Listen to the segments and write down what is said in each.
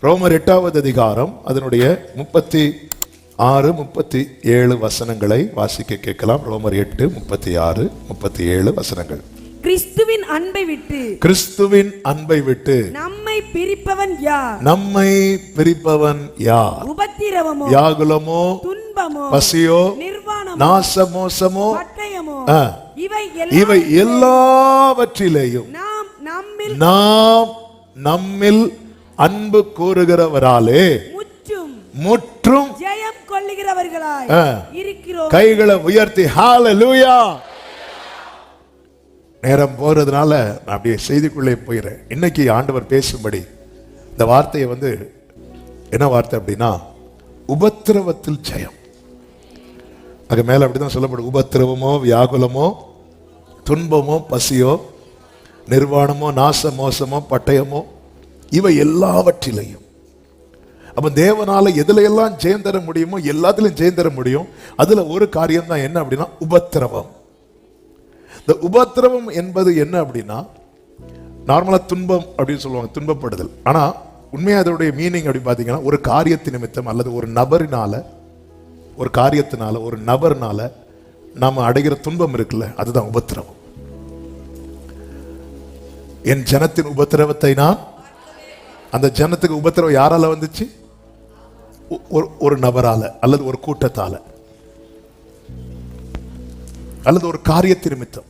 ரோமர் 8வது அதிகாரம் அதனுடைய 36, 37 வசனங்களை வாசிக்க கேட்கலாம். ரோமர் 8, 36, 37 வசனங்கள். கிறிஸ்துவின் அன்பை விட்டு, கிறிஸ்துவின் அன்பை விட்டு நம்மை பிரிப்பவன் யார்? நம்மை பிரிப்பவன் யார்? உபத்திரவமோ, வியாகுலமோ, துன்பமோ, பசியோ, நிர்வாணமோ, நாசமோசமோ, பட்டயமோ, இவை எல்லாவற்றிலேயும் நாம் நம்மில் அன்பு கூறுகிறவராலே முற்றும் ஜெயம் கொள்ளுகிறவர்களாய் இருக்கிறோம். கைகளை உயர்த்தி ஹalleluya. நேரம் போறதுனால நான் அப்படியே செய்திக்குள்ளே போயிடுறேன். இன்னைக்கு ஆண்டவர் பேசும்படி இந்த வார்த்தையை என்ன வார்த்தை அப்படின்னா, உபத்திரவத்தில் ஜெயம். அது மேல அப்படிதான் சொல்லப்படும். உபத்திரவமோ, வியாகுலமோ, துன்பமோ, பசியோ, நிர்வாணமோ, நாச மோசமோ, பட்டயமோ, இவை எல்லாவற்றிலையும். அப்ப தேவனால எதுல எல்லாம் ஜெயம் தர முடியுமோ எல்லாத்திலும் ஜெயம் தர முடியும். அதுல ஒரு காரியம் தான் என்ன அப்படின்னா உபத்திரவம். இந்த உபத்திரவம் என்பது என்ன அப்படின்னா, நார்மலா துன்பம் அப்படின்னு சொல்லுவாங்க, துன்பப்படுதல். ஆனா உண்மையா அதோடைய மீனிங் அப்படி பாத்தீங்கன்னா, ஒரு காரியத்தின் நிமித்தம் அல்லது ஒரு நபரினால, ஒரு காரியத்தினால, ஒரு நபர்னால நாம அடைகிற துன்பம் இருக்குல்ல, அதுதான் உபத்திரவம். என் ஜனத்தின் உபத்திரவத்தை நான், அந்த ஜனத்துக்கு உபத்திரவம் யாரால வந்துச்சு? ஒரு நபரால அல்லது ஒரு கூட்டத்தால அல்லது ஒரு காரியத்தின் நிமித்தம்.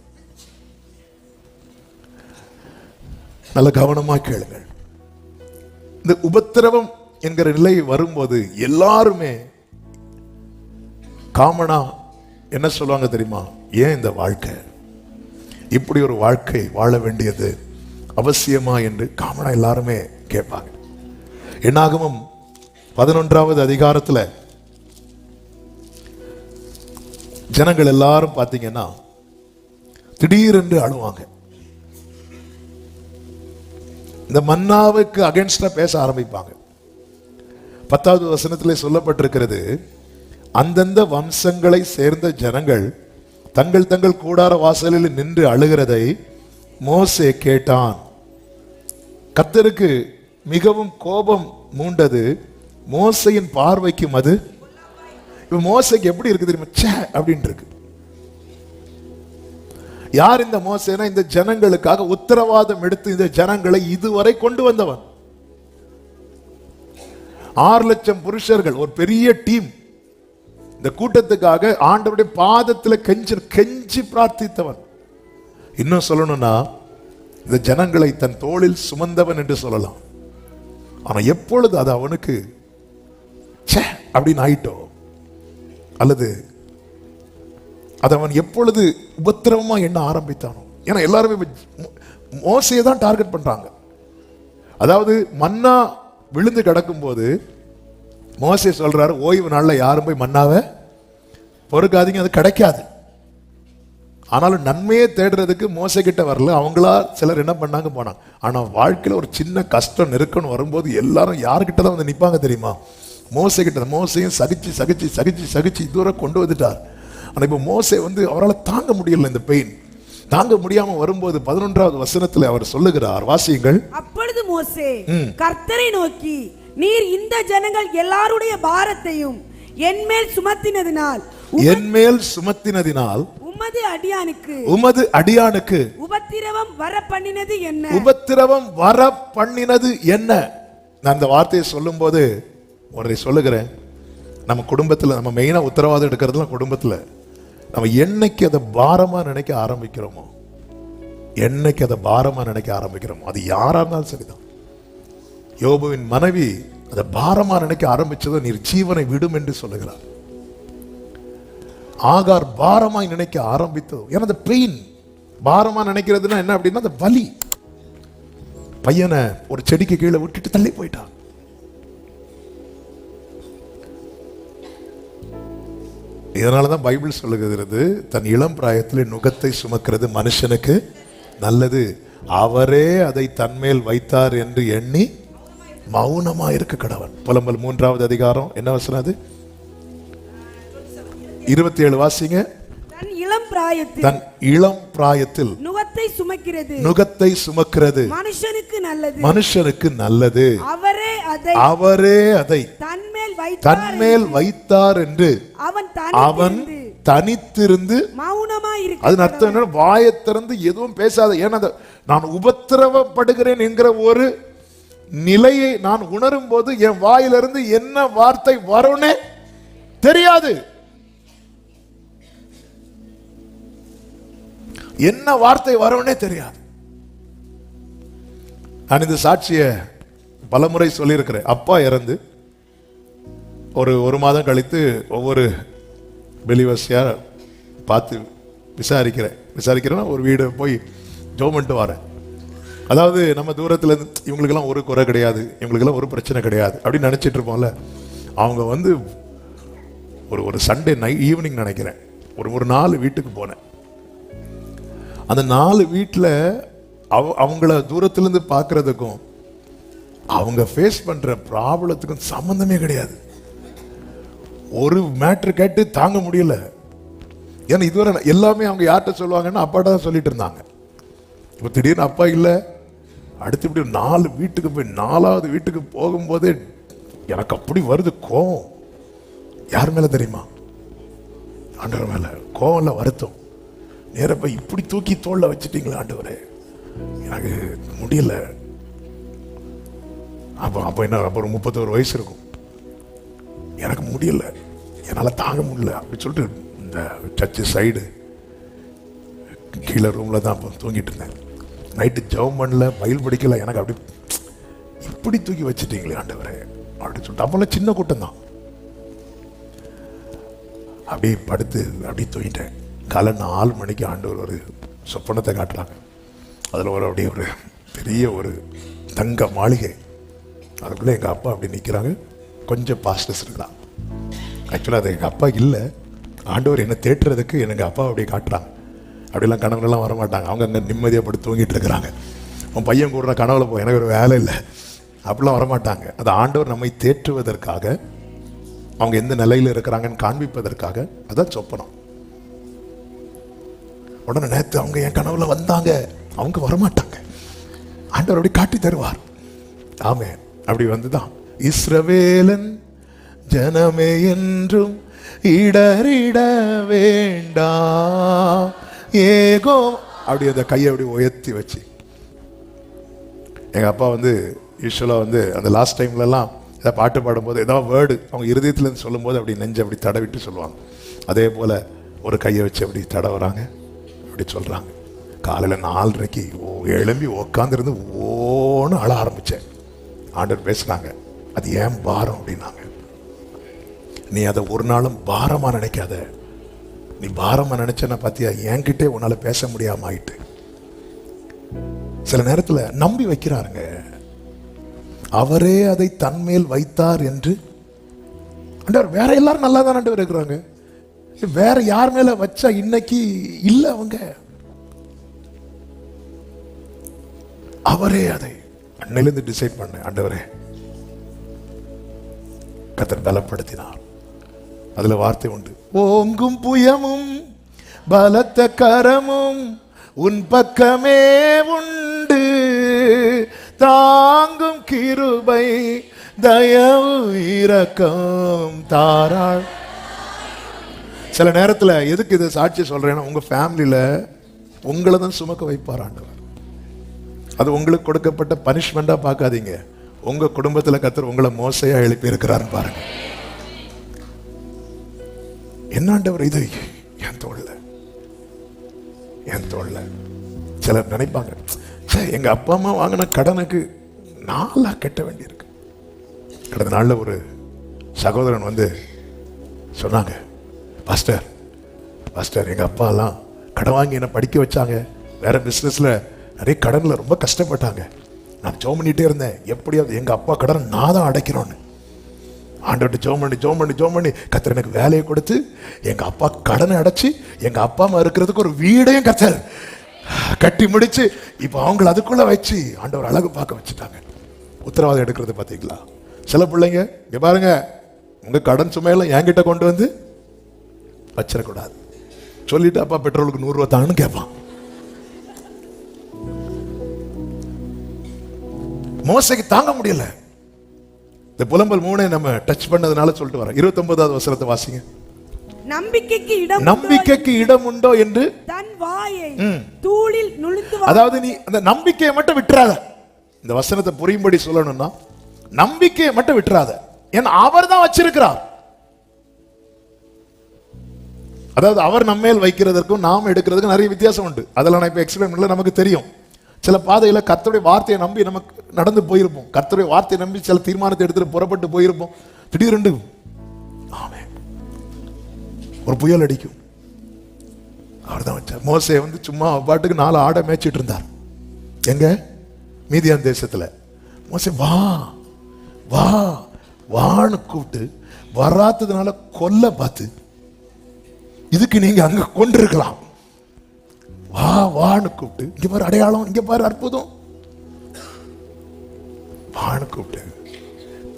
நல்ல கவனமா கேளுங்கள். இந்த உபத்திரவம் என்கிற நிலை வரும்போது எல்லாருமே காமனா என்ன சொல்லுவாங்க தெரியுமா? ஏன் இந்த வாழ்க்கை, இப்படி ஒரு வாழ்க்கை வாழ வேண்டியது அவசியமா என்று காமனா எல்லாருமே கேட்பாங்க. என்னாகமம் 11வது அதிகாரத்துல ஜனங்கள் எல்லாரும் பார்த்தீங்கன்னா திடீரென்று அழுவாங்க. இந்த மன்னாவுக்கு அகைன்ஸ்டா பேச ஆரம்பிப்பாங்க. 10வது வசனத்திலே சொல்லப்பட்டிருக்கிறது, அந்தந்த வம்சங்களை சேர்ந்த ஜனங்கள் தங்கள் தங்கள் கூடார வாசலில் நின்று அழுகிறதை மோசே கேட்டான். கர்த்தருக்கு மிகவும் கோபம் மூண்டது, மோசையின் பார்வைக்கும் அது. இப்ப மோசைக்கு எப்படி இருக்கு தெரியுமா? ச்சே அப்படின்னு இருக்கு. யார் இந்த மோசேனா? இந்த ஜனங்களுக்காக உத்தரவாதம் எடுத்து இந்த ஜனங்களை இதுவரை கொண்டு வந்தவன். 6 லட்சம் புருஷர்கள், ஒரு பெரிய டீம். இந்த கூட்டத்துக்காக ஆண்டவருடைய பாதத்தில் கெஞ்சி பிரார்த்தித்தவன். இன்னும் சொல்லணும்னா, இந்த ஜனங்களை தன் தோளில் சுமந்தவன் என்று சொல்லலாம். ஆனா எப்பொழுது அது அவனுக்கு ச்சே அப்படின்னு ஆயிட்டோ, அல்லது அது அவன் எப்பொழுது உபத்திரவமா எண்ண ஆரம்பித்தானோ. ஏன்னா எல்லாருமே மோசையை தான் டார்கெட் பண்றாங்க. அதாவது மன்னா விழுந்து கிடக்கும் போது மோசே சொல்றாரு, ஓய்வு நாள்ல யாரும் போய் மன்னாவை பொறுக்காதீங்க, அது கிடைக்காது. ஆனாலும் நன்மையே தேடுறதுக்கு மோசை கிட்ட வரல. அவங்களா சிலர் என்ன பண்ணாங்க, போனாங்க. ஆனா வாழ்க்கையில ஒரு சின்ன கஷ்டம் நெருக்கணும் வரும்போது எல்லாரும் யாருக்கிட்ட தான் வந்து நிற்பாங்க தெரியுமா? மோசை கிட்ட. மோசையும் சகிச்சு சகிச்சு சகிச்சு சகிச்சு இதுவரை கொண்டு வந்துட்டார். ஆனா இப்ப மோசே அவரால் தாங்க முடியல. இந்த பெயின் தாங்க முடியாம வரும்போது 11வது வசனத்துல அவர் சொல்லுகிறார், வாசியுங்கள். அப்பொழுது மோசே கர்த்தரை நோக்கி, நீர் இந்த ஜனங்கள் எல்லாருடைய பாரத்தையும் என்மேல் சுமத்தினதினால் உமது அடியானுக்கு உபத்திரவம் வர பண்ணினது என்ன? உபத்திரவம் வர பண்ணினது என்ன? நான் அந்த வார்த்தையை சொல்லும் போது ஒன்றை சொல்லுகிறேன். நம்ம குடும்பத்தில் நம்ம மெயினா உத்தரவாதம் எடுக்கிறதுலாம் குடும்பத்தில் நம்ம என்னைக்கு அதை பாரமா நினைக்க ஆரம்பிக்கிறோமோ, என்னைக்கு அதை பாரமா நினைக்க ஆரம்பிக்கிறோமோ, அது யாரா இருந்தாலும் சரிதான். யோபுவின் மனைவி அதை பாரமா நினைக்க ஆரம்பிச்சதோ நீர் ஜீவனை விடும் என்று சொல்லுகிறார். ஆகார் பாரமாய் நினைக்க ஆரம்பித்தது. ஏன்னா அந்த பெயின் பாரமா நினைக்கிறதுனா என்ன அப்படின்னா, அந்த வலி. பையனை ஒரு செடிக்கு கீழே விட்டுட்டு தள்ளி போயிட்டான். இதனாலதான் பைபிள் சொல்லுகிறது, தன் இளம் பிராயத்தில் நுகத்தை சுமக்கிறது மனுஷனுக்கு நல்லது, அவரே அதை தன்மேல் வைத்தார் என்று எண்ணி மௌனமா இருக்க கடவன். புலம்பல் 3வது அதிகாரம் என்ன வசனம் அது? 27 வாசிங்க. தன் இளம் பிராயத்தில் நுகத்தை சுமக்கிறது மனுஷனுக்கு நல்லது, அவரே அவரே அதை தன்மேல் வைத்தார் என்று அவன் தனித்திருந்து அதன் அர்த்தம் என்ன? வாயை திறந்து எதுவும் பேசாத. ஏன்னா நான் உபத்திரவப்படுகிறேன் என்கிற ஒரு நிலையை நான் உணரும் போது என் வாயிலிருந்து என்ன வார்த்தை வரும்னே தெரியாது. என்ன வார்த்தை வரும்னே தெரியாது. நான் இந்த சாட்சியை பலமுறை சொல்லியிருக்கிறேன். அப்பா இறந்து ஒரு மாதம் கழித்து ஒவ்வொரு பெலிவசியா பார்த்து விசாரிக்கிறேன்னா ஒரு வீடு போய் ஜெபம் பண்ணிட்டு வரேன். அதாவது நம்ம தூரத்துல இருந்து இவங்களுக்கெல்லாம் ஒரு குறை கிடையாது, இவங்களுக்கெல்லாம் ஒரு பிரச்சனை கிடையாது அப்படின்னு நினைச்சிட்டு இருப்போம்ல. அவங்க வந்து ஒரு சண்டே ஈவினிங் நினைக்கிறேன், ஒரு 4 வீட்டுக்கு போனேன். அந்த 4 வீட்டில் அவங்கள தூரத்திலிருந்து பார்க்கறதுக்கும் அவங்க ஃபேஸ் பண்ற ப்ராப்ளத்துக்கும் சம்பந்தமே கிடையாது. ஒரு மேட்ரு கேட்டு தாங்க முடியல. ஏன்னா இதுவரை எல்லாமே அவங்க யார்கிட்ட சொல்லுவாங்கன்னா அப்பாட்ட தான் சொல்லிட்டு இருந்தாங்க. இப்போ திடீர்னு அப்பா இல்லை, அடுத்து இப்படி 4 வீட்டுக்கு போய் 4வது வீட்டுக்கு போகும்போதே எனக்கு அப்படி வருது கோவம். யார் மேல தெரியுமா? ஆண்டவர் மேல. கோவம் இல்லை, வருத்தம். நேர போய் இப்படி தூக்கி தோல்ல வச்சுட்டீங்களா ஆண்டவரே, எனக்கு முடியல. அப்போ என்ன, அப்போ ஒரு 31 வயசு இருக்கும். எனக்கு முடியல, என்னால் தாங்க முடியல அப்படின்னு சொல்லிட்டு இந்த சர்ச்சு சைடு கீழே ரூமில் தான் அப்போ தூங்கிட்டு இருந்தேன். நைட்டு ஜெபம் பண்ணல, பைபிள் படிக்கல. எனக்கு அப்படி இப்படி தூக்கி வச்சுட்டீங்களே ஆண்டவரே அப்படின்னு சொல்லிட்டு. அப்போல்லாம் சின்ன கூட்டம் தான். அப்படியே படுத்து அப்படியே தூங்கிட்டேன். காலை 4 மணிக்கு ஆண்டவர் ஒரு சொப்பனத்தை காட்டுறாங்க. அதில் அப்படியே ஒரு பெரிய ஒரு தங்க மாளிகை, அதுக்குள்ளே எங்கள் அப்பா அப்படி நிற்கிறாங்க. கொஞ்சம் பாஸ்டர்ஸ் இருக்கலாம். ஆக்சுவலாக அது எங்கள் அப்பா இல்லை, ஆண்டவர் என்னை தேட்டுறதுக்கு எங்கள் அப்பா அப்படியே காட்டுறாங்க. அப்படிலாம் கனவுலாம் வரமாட்டாங்க. அவங்க அங்கே நிம்மதியாக படுத்து தூங்கிட்டு இருக்கிறாங்க. உன் பையன் கூடுற கனவுல போய் எனக்கு ஒரு வேலை இல்லை அப்படிலாம் வரமாட்டாங்க. அது ஆண்டவர் நம்மை தேற்றுவதற்காக, அவங்க எந்த நிலையில் இருக்கிறாங்கன்னு காண்பிப்பதற்காக. அதான் சொப்பனம். உடனே நேற்று அவங்க என் கனவுல வந்தாங்க, அவங்க வரமாட்டாங்க, ஆண்டவர் அப்படி காட்டி தருவார். ஆமே, அப்படி வந்துதான் இஸ்ரவேலன் ஜனமே என்றும் இடறிட வேண்டாம் ஏகோ அப்படி அந்த கையை அப்படி உயர்த்தி வச்சு. எங்கள் அப்பா வந்து யூஸ்வலாக அந்த லாஸ்ட் டைம்லலாம் ஏதாவது பாட்டு பாடும்போது ஏதாவது வேர்டு அவங்க இருதயத்துலேருந்து சொல்லும்போது அப்படி நெஞ்சு அப்படி தடவிட்டு சொல்லுவாங்க. அதே போல் ஒரு கையை வச்சு அப்படி தடவுறாங்க, அப்படி சொல்கிறாங்க. காலையில் 4:30 எழும்பி உக்காந்துருந்து ஓன்னு அழ ஆரம்பித்தேன். ஆண்டவர் பேசுனாங்க, அது ஏன் பாரம் அப்படின்னாங்க. நீ அதை ஒரு நாளும் பாரமாக நினைக்காத. நீ பாரமாக நினைச்சேன்னா பார்த்தியா, என்கிட்டே உன்னால் பேச முடியாம ஆயிட்டு. சில நேரத்தில் நம்பி வைக்கிறாருங்க. அவரே அதை தன்மேல் வைத்தார் என்று. ஆண்டவர் வேற எல்லாரும் நல்லா தான் ஆண்டவர் இருக்கிறாங்க, வேற யார் மேல வச்சா இன்னைக்கு இல்லை அவங்க. அவரே அதை அன்னையிலிருந்து டிசைட் பண்ண. ஆண்டவரே, கர்த்தர் பலப்படுத்தினார். அதுல வார்த்தை உண்டு, ஓங்கும் புயமும் பலத்த கரமும் உன் பக்கமே உண்டு, தாங்கும் கிருபை தயவு இரக்கம் தாராள். சில நேரத்தில் எதுக்கு இதை சாட்சி சொல்றேன்னா, உங்க ஃபேமிலியில உங்களை தான் சுமக்க வைப்பார் ஆண்டவர். அது உங்களுக்கு கொடுக்கப்பட்ட பனிஷ்மெண்டா பார்க்காதீங்க. உங்க குடும்பத்தில் கர்த்தர் உங்களை மோசையா எழுப்பி இருக்கிறாரு பாருங்க. என்ன ஆண்டவர் இது என் தோல்ல. சிலர் நினைப்பாங்க, எங்க அப்பா அம்மா வாங்கின கடனுக்கு 4 கட்ட வேண்டியிருக்கு. கடந்த நாளில் ஒரு சகோதரன் சொன்னாங்க, பாஸ்டர் எங்க அப்பா எல்லாம் கடன் வாங்கி என்ன படிக்க வச்சாங்க, வேற பிசினஸ்ல நிறைய கடன்ல ரொம்ப கஷ்டப்பட்டாங்க. நான் ஜெபம் பண்ணிட்டே இருந்தேன், எப்படியாவது எங்க அப்பா கடன் நான் தான் அடைக்கணும்னு. ஆண்டவர்கிட்ட ஜெபம் பண்ணி கர்த்தர் எனக்கு வேலையை கொடுத்து எங்க அப்பா கடனை அடைச்சு எங்க அப்பா அம்மா இருக்கிறதுக்கு ஒரு வீடையும் கர்த்தர் கட்டி முடிச்சு இப்ப அவங்களை அதுக்குள்ள வச்சு ஆண்டவர் அழகு பார்க்க வச்சுட்டாங்க. உத்தரவாதம் எடுக்கிறது பாத்தீங்களா? சில பிள்ளைங்க இங்க பாருங்க, உங்க கடன் சுமையெல்லாம் என்கிட்ட கொண்டு வந்து வச்சிடக்கூடாது சொல்லிட்டு, அப்பா பெட்ரோலுக்கு 100 ரூபா தான்னு கேட்பான். மோசைக்கு தாங்க முடியல. இந்த புலம்பல் 3 நம்ம டச் பண்ணதுனால சொல்லிட்டு வரோம். 29வது வசனத்தை வாசிங்க. நம்பிக்கைக்கு இடம் உண்டோ என்று தன் வாயை தூளில் நுழைந்து. அதாவது நீ அந்த நம்பிக்கையை மட்டும் விட்டுறாத. இந்த வசனத்தை புரியும்படி சொல்லணும்னா நம்பிக்கையை மட்டும் விட்டுறாத. ஏன்னா அவர் தான் வச்சிருக்கிறார். அதாவது அவர் நம்ம மேல் வைக்கிறதற்கும் நாம் எடுக்கிறதுக்கும் நிறைய வித்தியாசம் உண்டு. அதெல்லாம் நான் இப்ப எக்ஸ்பிளைன் பண்ணல. நமக்கு தெரியும் சில பாதையில கர்த்தருடைய வார்த்தையை நம்பி நமக்கு நடந்து போயிருப்போம். கர்த்தருடைய வார்த்தையை நம்பி சில தீர்மானத்தை எடுத்துட்டு புறப்பட்டு போயிருப்போம். திடீரென்று ஒரு புயல் அடிக்கும். அவர் தான் வச்சார். மோசே சும்மா பாட்டுக்கு 4 ஆடை மேய்ச்சிட்டு இருந்தார். எங்க? மீதியான் தேசத்துல. மோசே வா வா வான்னு கூப்பிட்டு வராததுனால கொல்ல பார்த்து, இதுக்கு நீங்க அங்க கொண்டிருக்கலாம். வா வான்னு கூப்பிட்டு, இங்க பாரு அடையாளம், இங்க பாரு அற்புதம், வான்னு கூப்பிட்டு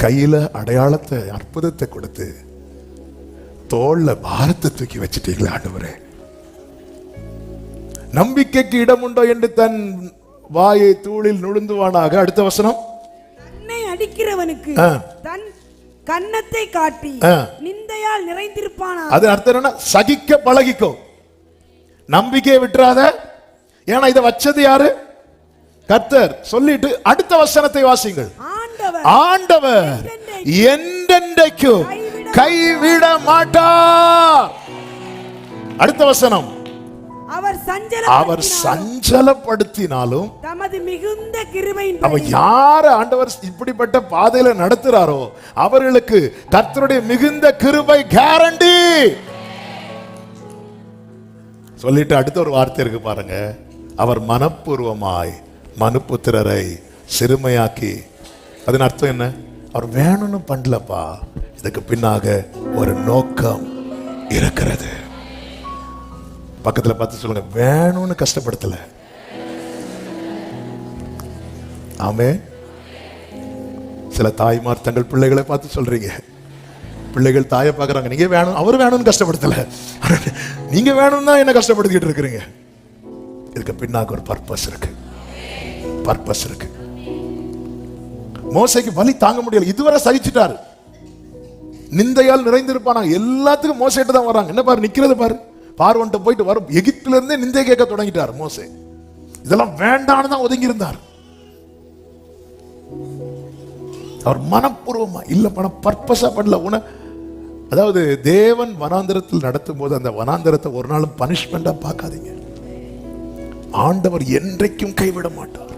கையில அடையாளத்தை அற்புதத்தை கொடுத்து தோல்ல பாரத்தை தூக்கி வச்சுட்டீங்களா ஆண்டவரே. நம்பிக்கைக்கு இடம் உண்டோ என்று தன் வாயை தூளில் நுழுந்துவானாக. அடுத்த வசனம், தன்னை அடிக்கிறவனுக்கு தன் கன்னத்தை காட்டி நிந்தையால் நிறைந்திருப்பானா. அது அர்த்தம் என்ன? சகிக்க பழகிக்கோ, நம்பிக்கையை விட்டுறாத. ஏன்னா இதை வச்சது யாரு? கர்த்தர். சொல்லிட்டு அடுத்த வசனத்தை வாசிங்கள். ஆண்டவர் என்றென்றைக்கும் கைவிட மாட்டார். அடுத்த வசனம், அவர் சஞ்சலப்படுத்தினாலும் தமது மிகுந்த கிருபையின் அவர் யார ஆண்டவர் இப்படிப்பட்ட பாதையில நடத்துறாரோ அவர்களுக்கு கர்த்தருடைய மிகுந்த கிருபை கேரண்டி. சொல்லிட்டு அடுத்த ஒரு வார்த்தை இருக்கு பாருங்க. அவர் மனப்பூர்வமாய் மனுபுத்திரரை சிறுமையாக்கி. அதன் அர்த்தம் என்ன? அவர் வேணும்னு பண்ணலப்பா, இதுக்கு பின்னாக ஒரு நோக்கம் இருக்கிறது. பக்கத்துல பார்த்து சொல்லுங்க, வேணும்னு கஷ்டப்படுத்தல. ஆமே. சில தாய்மார் தங்கள் பிள்ளைகளை பார்த்து சொல்றீங்க, பிள்ளைகள் தாயை பார்க்கறாங்க, நீங்க வேணும், அவர் வேணும்னு கஷ்டப்படுத்தல, நீங்க வேணும் தான் என்ன கஷ்டப்படுத்திட்டு இருக்கிறீங்க. இதுக்கு பின்னாக ஒரு பர்பஸ் இருக்கு, பர்பஸ் இருக்கு. மோசைக்கு வலி தாங்க முடியல, இதுவரை சகிச்சுட்டாரு. நிந்தையால் நிறைந்திருப்பானா. எல்லாத்துக்கும் மோசைட்ட தான் வராங்க. என்ன பாரு நிக்கிறது பாரு, பார்வன்ட்ட போயிட்டு வரும். எகிப்துல இருந்தே நிந்தை கேட்க தொடங்கிட்டார் மோசே. இதெல்லாம் வேண்டான்னு தான் ஒதுங்கி இருந்தார். அவர் மனப்பூர்வமா இல்ல, பர்பஸா பண்ணல. அதாவது தேவன் வனாந்தரத்தில் நடத்தும் போது அந்த வனாந்தரத்தை ஒரு நாளும் பனிஷ்மெண்டா பார்க்காதீங்க. ஆண்டவர் என்றைக்கும் கைவிட மாட்டார்.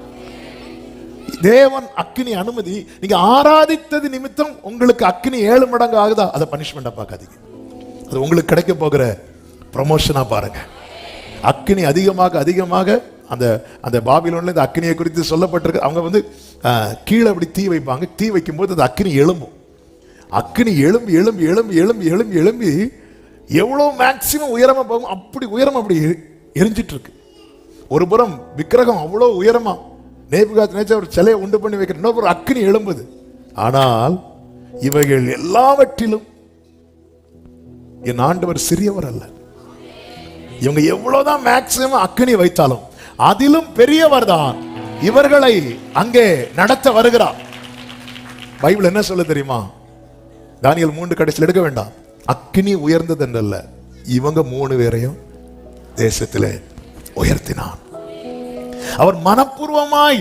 தேவன் அக்கினி அனுமதி, நீங்க ஆராதித்தது நிமித்தம் உங்களுக்கு அக்கினி 7 மடங்கு ஆகுதா, அதை பனிஷ்மெண்டா பார்க்காதீங்க. அது உங்களுக்கு கிடைக்க போகிற ப்ரமோஷனா பாருங்க. அக்கினி அதிகமாக அதிகமாக அந்த அந்த பாபிலோன்ல இந்த அக்கினியை குறித்து சொல்லப்பட்டிருக்கு. அவங்க கீழே அப்படி தீ வைப்பாங்க. தீ வைக்கும் போது அந்த அக்கினி எழும்பும். அக்கினி எழும்பி எழும்பி எழும்பி எழும்பி எழும்பி எழும்பி எவ்வளவு மேக்சிமம் உயரமா போகும், அப்படி உயரம் அப்படி எரிஞ்சிட்டு இருக்கு. ஒரு புறம் விக்கிரகம் அவ்வளவு உயரமா நேபுகாத்நேச்சார் ஒரு சிலையை உண்டு பண்ணி வைக்கிற, இன்னொரு அக்கினி எழும்புது. ஆனால் இவைகள் எல்லாவற்றிலும் என் ஆண்டவர் சிறியவர் அல்ல. இவங்க எவ்வளவுதான் மேக்சிமம் அக்கினி வைத்தாலும் அதிலும் பெரியவர் தான் இவர்களை அங்கே நடத்த வருகிறார். பைபிள் என்ன சொல்ல தெரியுமா? தானியேல் 3 கடைசியில் எடுக்க வேண்டாம். அக்கினி உயர்ந்தது என்றல்ல, இவங்க 3 பேரையும் தேசத்திலே உயர்த்தினான். அவர் மனப்பூர்வமாய்.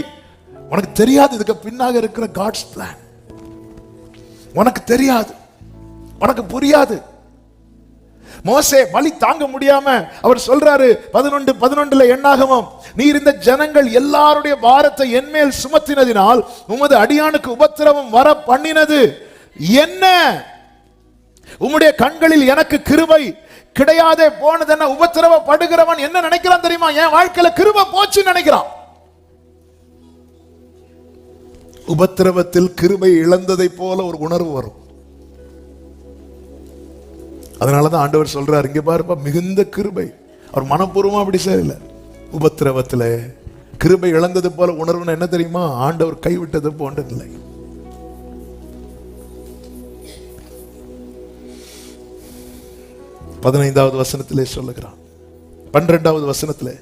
உனக்கு தெரியாது இதுக்கு பின்னாக இருக்கிற காட்ஸ் பிளான். உனக்கு தெரியாது, உனக்கு புரியாது. மோசே வலி தாங்க முடியாம அவர் சொல்றாரு 11:11 எண்ணாகமம், நீர் இந்த ஜனங்கள் எல்லாருடைய பாரத்தை என்மேல் சுமத்தினதினால் உமது அடியானுக்கு உபத்திரவம் வர பண்ணினது என்ன? உம்முடைய கண்களில் எனக்கு கிருபை கிடையாதே போனது என்ன? உபத்திரவப்படுகிறவன் என்ன நினைக்கிறான் தெரியுமா? என் வாழ்க்கையில கிருபை போச்சுன்னு நினைக்கிறான். உபத்திரவத்தில் கிருபை இழந்ததை போல ஒரு உணர்வு வரும். அதனாலதான் ஆண்டவர் சொல்றார், இங்க பாருப்பா மிகுந்த கிருபை. அவர் மனப்பூர்வமா அப்படி செய்யல. உபத்திரவத்துல கிருபை இழந்தது போல உணர்வுன்னு என்ன தெரியுமா? ஆண்டவர் கைவிட்டது போன்றதில்லை. பதினைந்தாவது வசனத்திலே சொல்லுகிறான். 12வது வசனத்திலே,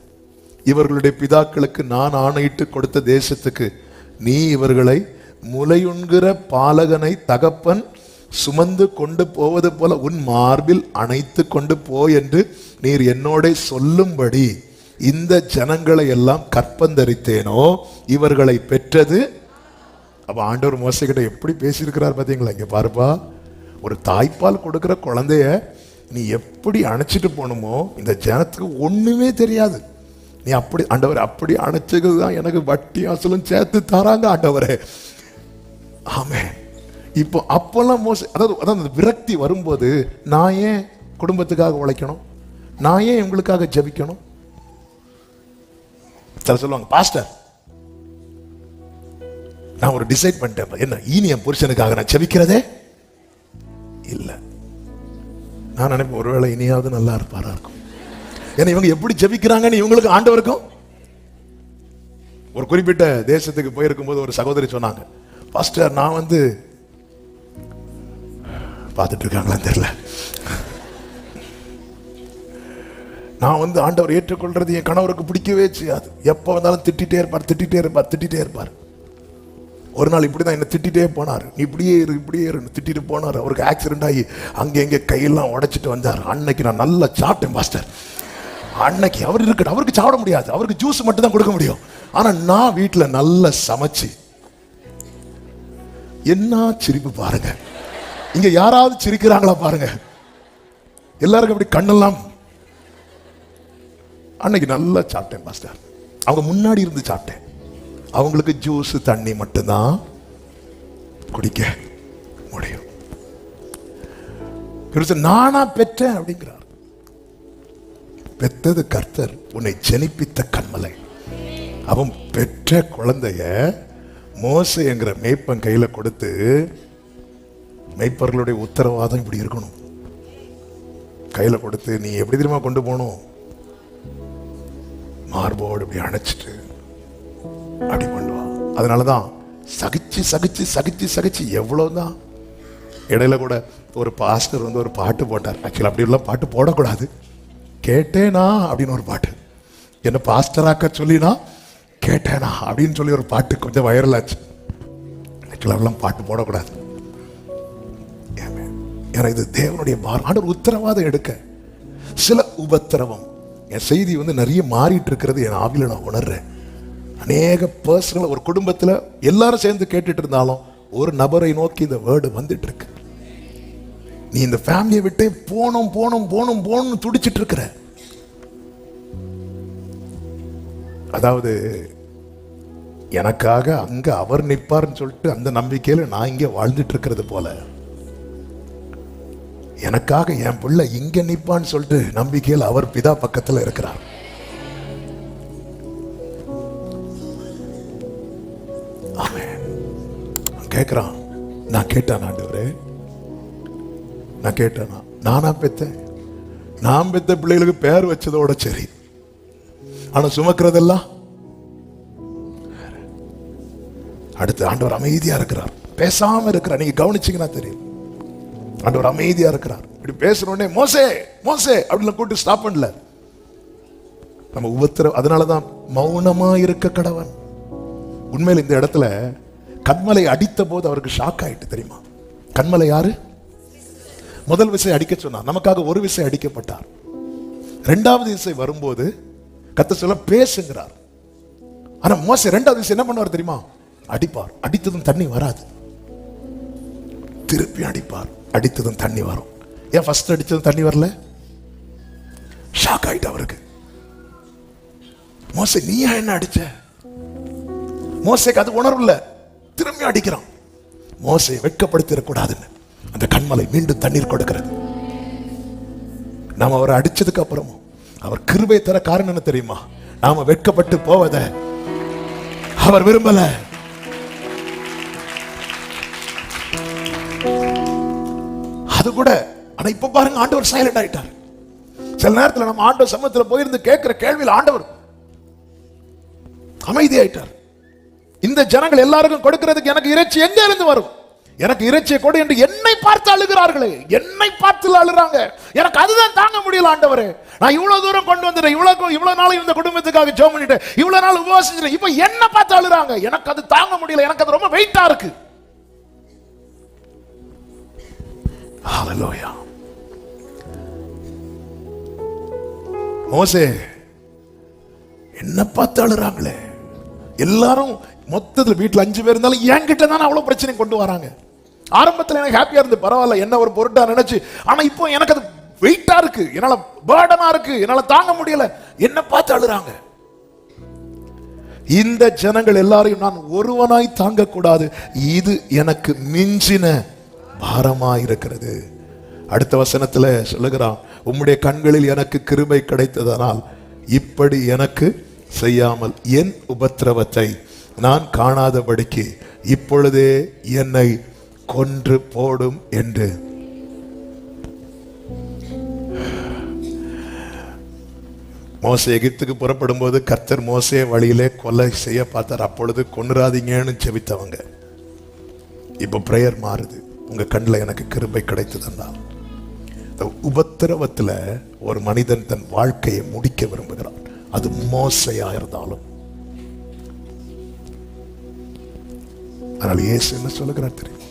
இவர்களுடைய பிதாக்களுக்கு நான் ஆணையிட்டு கொடுத்த தேசத்துக்கு நீ இவர்களை முலையுண்கிற பாலகனை தகப்பன் சுமந்து கொண்டு போவது போல உன் மார்பில் அணைத்து கொண்டு போ என்று நீர் என்னோட சொல்லும்படி இந்த ஜனங்களை எல்லாம் கற்பந்தரித்தேனோ, இவர்களை பெற்றது. அப்ப ஆண்டவர் மோசேகிட்ட எப்படி பேசியிருக்கிறார் பாத்தீங்களா? இங்க பாருப்பா, ஒரு தாய்ப்பால் கொடுக்கிற குழந்தைய நீ எப்படி அணைச்சிட்டு போகணுமோ இந்த ஜனத்துக்கு ஒண்ணுமே தெரியாது. நீ அப்படி ஆண்டவர் அப்படி அணைச்சது தான் எனக்கு வட்டி அசலும் சேர்த்து தராங்க ஆண்டவரே. ஆமே. இப்போ அப்பெல்லாம் அதாவது விரக்தி வரும்போது, நான் ஏன் குடும்பத்துக்காக உழைக்கணும், நான் ஏன் இவங்களுக்காக ஜெபிக்கணும்? சொல்லுவாங்க, பாஸ்டர் நான் ஒரு டிசைட் பண்ணிட்டேன், என்ன இனி என் புருஷனுக்காக நான் ஜெபிக்கிறதே இல்ல. நான் நினைப்பேன் ஒருவேளை இனியாவது நல்லா இருப்பாரா இருக்கும். ஏன்னா இவங்க எப்படி ஜெபிக்கிறாங்கன்னு இவங்களுக்கு ஆண்டவருக்கும். ஒரு குறிப்பிட்ட தேசத்துக்கு போயிருக்கும் போது ஒரு சகோதரி சொன்னாங்க, பாஸ்டர் நான் பார்த்துட்டு இருக்காங்களா தெரியல, நான் ஆண்டவர் ஏற்றுக்கொள்றது என் கணவருக்கு பிடிக்கவே செய்யாது. எப்ப வந்தாலும் திட்டிட்டே இருப்பார். ஒரு நாள் இப்படிதான் என்ன திட்டிட்டே போனார், நீ இப்படியே இரு திட்டிட்டு போனார். அவருக்கு ஆக்சிடென்ட் ஆகி அங்கே எங்கே கையெல்லாம் உடைச்சிட்டு வந்தார். அன்னைக்கு நான் நல்லா சாப்பிட்டேன் பாஸ்டர். அன்னைக்கு அவருக்கு சாப்பிட முடியாது, அவருக்கு ஜூஸ் மட்டும் தான் கொடுக்க முடியும். ஆனா நான் வீட்டுல நல்லா சமைச்சு, என்ன சிரிப்பு பாருங்க. இங்க யாராவது சிரிக்கிறாங்களா பாருங்க. எல்லாருக்கும் அப்படி கண்ணெல்லாம். அன்னைக்கு நல்லா சாப்பிட்டேன் பாஸ்டர். அவங்க முன்னாடி இருந்து சாப்பிட்டேன். அவங்களுக்கு ஜூஸ் தண்ணி மட்டும்தான் குடிக்க முடியும். நானா பெற்றேன் அப்படிங்கிறார். பெற்றது கர்த்தர், உன்னை ஜெனிப்பித்த கன்மலை. அவன் பெற்ற குழந்தைய மோசே என்கிற மேய்ப்பன் கையில கொடுத்து, மேய்ப்பர்களுடைய உத்தரவாதம் இப்படி இருக்கணும், கையில கொடுத்து நீ எப்படி தெரியுமா கொண்டு போகணும், மார்போடு இப்படி அணைச்சிட்டு அப்படி பண்ணுவா. அதனாலதான் சகிச்சு எவ்வளவுதான். இடையில கூட ஒரு பாஸ்டர் ஒரு பாட்டு போட்டார். ஆக்சுவலா அப்படி எல்லாம் பாட்டு போடக்கூடாது. கேட்டேனா அப்படின்னு ஒரு பாட்டு, என்ன பாஸ்டராக்க சொல்லினா கேட்டேனா அப்படின்னு சொல்லி ஒரு பாட்டு கொஞ்சம் வைரல் ஆச்சு. ஆக்சுவலா பாட்டு போடக்கூடாது. ஏன்னா இது தேவனுடைய ஆண்டவர் உத்தரவாதம் எடுக்க. சில உபத்திரவம், என் செய்தி நிறைய மாறிட்டு இருக்கிறது என் ஆவில நான் உணர்றேன். அநேக பர்சனல் ஒரு குடும்பத்துல எல்லாரும் சேர்ந்து கேட்டுட்டு இருந்தாலும் ஒரு நபரை நோக்கி இந்த வேர்டு வந்துட்டு இருக்கு. நீ இந்த ஃபேமிலியை விட்டு போனும் துடிச்சிட்டு இருக்கிற. அதாவது எனக்காக அங்க அவர் நிற்பார்னு சொல்லிட்டு அந்த நம்பிக்கையில நான் இங்க வாழ்ந்துட்டு இருக்கிறது போல, எனக்காக என் பிள்ளை இங்க நிற்பான்னு சொல்லிட்டு நம்பிக்கையில் அவர் பிதா பக்கத்துல இருக்கிறார். கேட்கிறான், நான் கேட்டேன் ஆண்டவரே, நான் கேட்டேனா? நானா பெத்தேன்? நான் பெத்த பிள்ளைகளுக்கு பேர் வச்சதோட சரி, ஆனா சுமக்கிறதெல்லாம். அடுத்து ஆண்டவர் அமைதியா இருக்கிறார், பேசாம இருக்கிறார். நீங்க கவனிச்சீங்கன்னா தெரியும், ஆண்டவர் அமைதியா இருக்கிறார். இப்படி பேசுறோடனே மோசே மோசே அப்படின்னு கூப்பிட்டு ஸ்டாப் பண்ணல. நம்ம உபத்திரம். அதனாலதான் மௌனமா இருக்க கடவன். உண்மையில் இந்த இடத்துல கண்மலை அடித்த போது அவருக்கு ஷாக் ஆயிட்டு தெரியுமா? கண்மலை யாரு? முதல் விசை அடிக்க சொன்னார், நமக்காக ஒரு விசை அடிக்கப்பட்டார். இரண்டாவது விசை வரும்போது கர்த்தர் சொல்ல பேசுங்கிறார். ஆனா மோசே இரண்டாவது விசை என்ன பண்ணுவார் தெரியுமா? அடிப்பார். அடித்ததும் தண்ணி வராது, திருப்பி அடிப்பார். அடித்ததும் தண்ணி வரும். ஏன் ஃபர்ஸ்ட் அடிச்சதும் தண்ணி வரல? ஷாக் ஆயிட்டு அவருக்கு. மோசே நீயா என்ன அடிச்ச? மோசேக்கு அது உணர்வு இல்ல, திரும்பி அடிக்கிறான். மோசே வெட்கப்படுத்திடக்கூடாதுன்னு அந்த கண்மலை மீண்டும் தண்ணீர் கொடுக்கிறது. நாம அவரை அடிச்சதுக்கு அப்புறமும் அவர் கிருபை தர காரணம் என்ன தெரியுமா? நாம வெட்கப்பட்டு போவத அவர் விரும்பல. அது கூட. ஆனா இப்ப பாருங்க, ஆண்டவர் சைலண்ட் ஆயிட்டார். சில நேரத்தில் நம்ம ஆண்டவர் சமூகத்தில் போயிருந்து கேட்கிற கேள்வியில் ஆண்டவர் அமைதி ஆயிட்டார். இந்த ஜனங்கள் எல்லாருக்கும் கொடுக்கிறதுக்கு எனக்கு இறைச்சி எங்க இருந்து வரும்? எனக்கு இறைச்சியை கொடு என்று என்னை பார்த்து அழுகிறார்களே, என்னை பார்த்து அழுறாங்க. எனக்கு அதுதான் தாங்க முடியல ஆண்டவரே. நான் இவ்வளவு தூரம் கொண்டு வந்துட்டேன், இவ்வளவு நாள் இந்த குடும்பத்துக்காக ஜெபம் பண்ணிட்டேன், இவ்வளவு நாள் உபவாசிச்சிட்டேன், இப்ப என்ன பார்த்து அழுறாங்க, எனக்கு அது தாங்க முடியல, எனக்கு அது ரொம்ப வெயிட்டா இருக்கு. ஹல்லேலூயா. மோசே என்ன பார்த்து அழுறாங்களே. எல்லாரும் மொத்தத்தில் வீட்டில் 5 பேர் இருந்தாலும் என்கிட்ட தானே அவ்வளவு பிரச்சனை கொண்டு வராங்க. ஆரம்பத்தில் எனக்கு ஹாப்பியா இருந்து பரவாயில்ல, என்ன ஒரு பொருட்டா நினைச்சு. ஆனா இப்போ எனக்கு அது வெயிட்டா இருக்கு, என்னால பர்டனா இருக்கு, என்னால தாங்க முடியல, என்ன பார்த்து அழுறாங்க. இந்த ஜனங்கள் எல்லாரையும் நான் ஒருவனாய் தாங்க கூடாது, இது எனக்கு மிஞ்சின பாரமாய் இருக்கிறது. அடுத்த வசனத்துல சொல்லுகிறான், உம்முடைய கண்களில் எனக்கு கிருபை கிடைத்ததனால் இப்படி எனக்கு செய்யாமல் என் உபத்திரவத்தை நான் காணாதபடிக்கு இப்பொழுதே என்னை கொன்று போடும் என்று. மோசே எகிப்துக்கு புறப்படும் போது கர்த்தர் மோசே வழியிலே கொலை செய்ய பார்த்தார். அப்பொழுது கொன்னுராதீங்கன்னு ஜெபித்தவங்க இப்ப பிரேயர் மாறுது, உங்க கண்ணில் எனக்கு கிருபை கிடைத்ததுன்னா. உபத்திரவத்துல ஒரு மனிதன் தன் வாழ்க்கையை முடிக்க விரும்புகிறான், அது மோசையா இருந்தாலும். ஆனால் இயேசு என்ன சொல்லுகிறார் தெரியும்,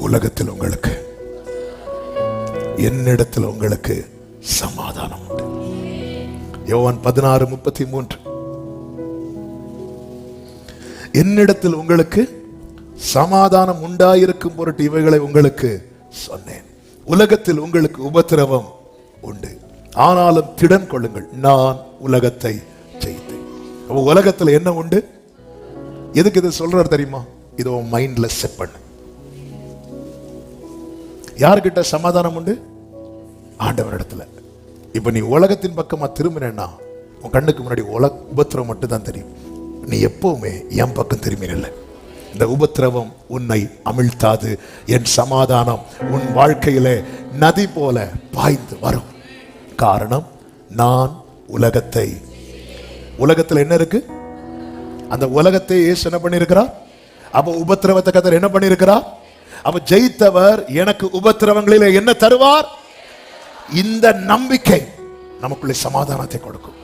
உலகத்தில் உங்களுக்கு, என்னிடத்தில் உங்களுக்கு சமாதானம் உண்டு. யோவான் 16:33, என்னிடத்தில் உங்களுக்கு சமாதானம் உண்டாயிருக்கும் பொருட்டு இவைகளை உங்களுக்கு சொன்னேன். உலகத்தில் உங்களுக்கு உபத்திரவம் உண்டு, ஆனாலும் திடன் கொள்ளுங்கள், நான் உலகத்தை ஜெயித்தேன். அப்ப உலகத்தில் என்ன உண்டு? எதுக்கு இதை சொல்றாரு தெரியுமா? இதை மைண்ட்ல செட் பண்ணு. யார்கிட்ட சமாதானம் உண்டு? ஆண்டவர் இடத்துல. இப்ப நீ உலகத்தின் பக்கமா திரும்பினா உன் கண்ணுக்கு முன்னாடி உபத்திரவம் மட்டும் தான் தெரியும். நீ எப்பவுமே என் பக்கம் திரும்பினல்ல. இந்த உபத்திரவம் உன்னை அமிழ்த்தாது. என் சமாதானம் உன் வாழ்க்கையிலே நதி போல பாய்ந்து வரும். காரணம், நான் உலகத்தில் என்ன இருக்கு? அந்த உலகத்தை இயேசு என்ன பண்ணியிருக்கிறார்? அப்ப உபத்திரவத்தை கர்த்தர் என்ன பண்ணியிருக்கிறார்? அப்ப ஜெயித்தவர் எனக்கு உபத்திரவங்களிலே என்ன தருவார்? இந்த நம்பிக்கை நமக்குள்ளே சமாதானத்தை கொடுக்கும்.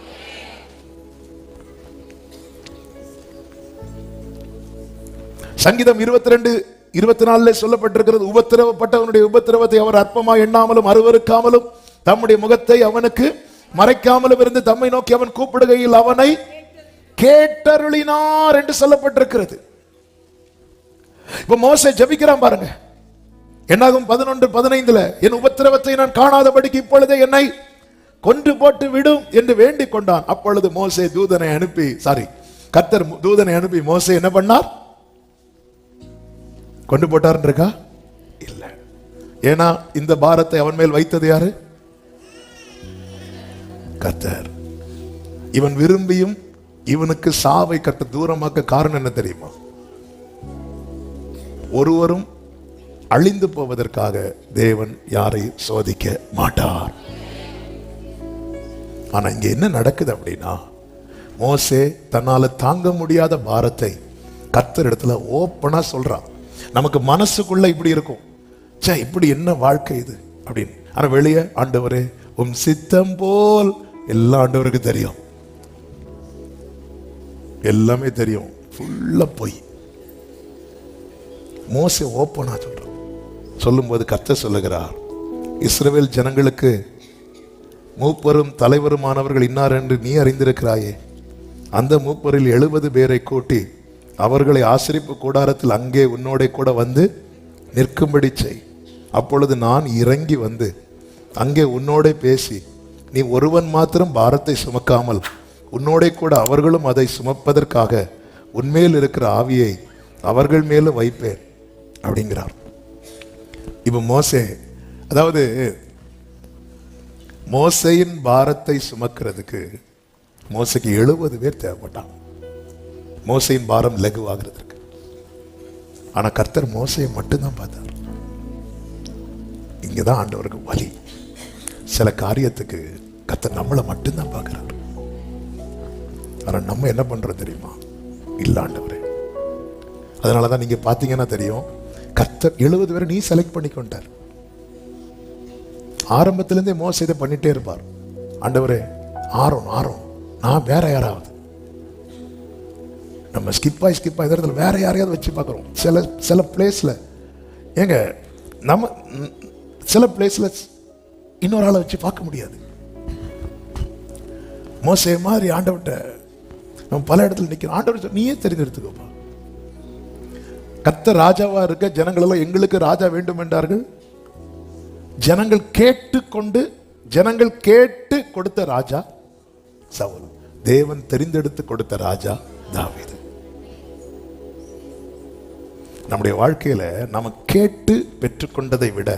சங்கீதம் 22:24 சொல்லப்பட்டிருக்கிறது, உபத்திரவப்பட்டவனுடைய உபத்திரவத்தை அவர் அற்பமா எண்ணாமலும் அருவருக்காமலும் தம்முடைய முகத்தை அவனுக்கு மறைக்காமலும் இருந்து தம்மை நோக்கி அவன் கூப்பிடுகையில் அவனை கேட்டருளினார் என்று சொல்லப்பட்டிருக்கிறது. இப்ப மோசே ஜெபிக்கிறான் பாருங்க. என்னாகும் 11:15, என் உபத்திரவத்தை நான் காணாதபடிக்கு இப்பொழுதே என்னை கொன்று போட்டு விடும் என்று வேண்டிக் கொண்டான். அப்பொழுது மோசே கர்த்தர் தூதனை அனுப்பி மோசே என்ன பண்ணார்? கொண்டு போட்டார் இருக்கா? இல்ல. ஏன்னா இந்த பாரத்தை அவன் மேல் வைத்தது யாரு? கர்த்தர். இவன் விரும்பியும் இவனுக்கு சாவை கட்ட தூரமாக்க காரணம் என்ன தெரியுமா? ஒருவரும் அழிந்து போவதற்காக தேவன் யாரையும் சோதிக்க மாட்டார். ஆனா இங்க என்ன நடக்குது அப்படின்னா, மோசே தன்னால தாங்க முடியாத பாரத்தை கர்த்தர் இடத்துல ஓப்பனா சொல்றான். நமக்கு மனசுக்குள்ள இப்படி இருக்கும், சே இப்படி என்ன வாழ்க்கை இது அப்படின்னு. ஆனா வெளியே, ஆண்டவரே உம் சித்தம் போல், எல்லாம் ஆண்டவருக்கு தெரியும், எல்லாமே தெரியும், ஃபுல்லா போய். மோசே ஓப்பனா சொல்றான். சொல்லும்போது கர்த்தர் சொல்லுகிறார், இஸ்ரவேல் ஜனங்களுக்கு மூப்பரும் தலைவருமானவர்கள் இன்னார் என்று நீ அறிந்திருக்கிறாயே. அந்த மூப்பரில் 70 பேரை கூட்டி அவர்களை ஆசரிப்பு கூடாரத்தில் அங்கே உன்னோட கூட வந்து நிற்கும்படி செய். அப்பொழுது நான் இறங்கி வந்து அங்கே உன்னோட பேசி, நீ ஒருவன் மாத்திரம் பாரத்தை சுமக்காமல் உன்னோட கூட அவர்களும் அதை சுமப்பதற்காக உன்மேல் இருக்கிற ஆவியை அவர்கள் மேலும் வைப்பேன் அப்படிங்கிறார். இப்ப மோசே, அதாவது மோசையின் பாரத்தை சுமக்கிறதுக்கு மோசைக்கு 70 பேர் தேவைப்பட்டான், மோசையின் பாரம் லகுவாகிறதுக்கு. ஆனா கர்த்தர் மோசையை மட்டும்தான் பார்த்தார். இங்கதான் ஆண்டவருக்கு வலி. சில காரியத்துக்கு கர்த்தர் நம்மளை மட்டும்தான் பார்க்கிறார். ஆனா நம்ம என்ன பண்றோம் தெரியுமா? இல்ல ஆண்டவரே, அதனாலதான் நீங்க பாத்தீங்கன்னா தெரியும், கர்த்தர் 70 பேரை நீ செலக்ட் பண்ணி கொண்டார். ஆரம்பத்திலிருந்தே மோசே இதை பண்ணிட்டே இருப்பார். ஆண்டவரே ஆரோன் நான் வேற யாராவது, நம்ம ஸ்கிப்பாய் இடத்துல வேற யாரையாவது வச்சு பார்க்குறோம். சில பிளேஸ்ல ஏங்க நம்ம சில பிளேஸ்ல இன்னொரு ஆளை வச்சு பார்க்க முடியாது. மோசே மாதிரி ஆண்டவர்கிட்ட நம்ம பல இடத்துல நிற்கிறோம். ஆண்டவர் நீயே தெரிந்தெடுத்துக்கோப்பா. கர்த்தர் ராஜாவா இருக்க ஜனங்கள் எல்லாம் எங்களுக்கு ராஜா வேண்டும் என்றார்கள். ஜனங்கள் கேட்டு கொடுத்த ராஜா சவுல். தேவன் தெரிந்தெடுத்து கொடுத்த ராஜா தாவீது. நம்முடைய வாழ்க்கையில நாம கேட்டு பெற்றுக்கொண்டதை விட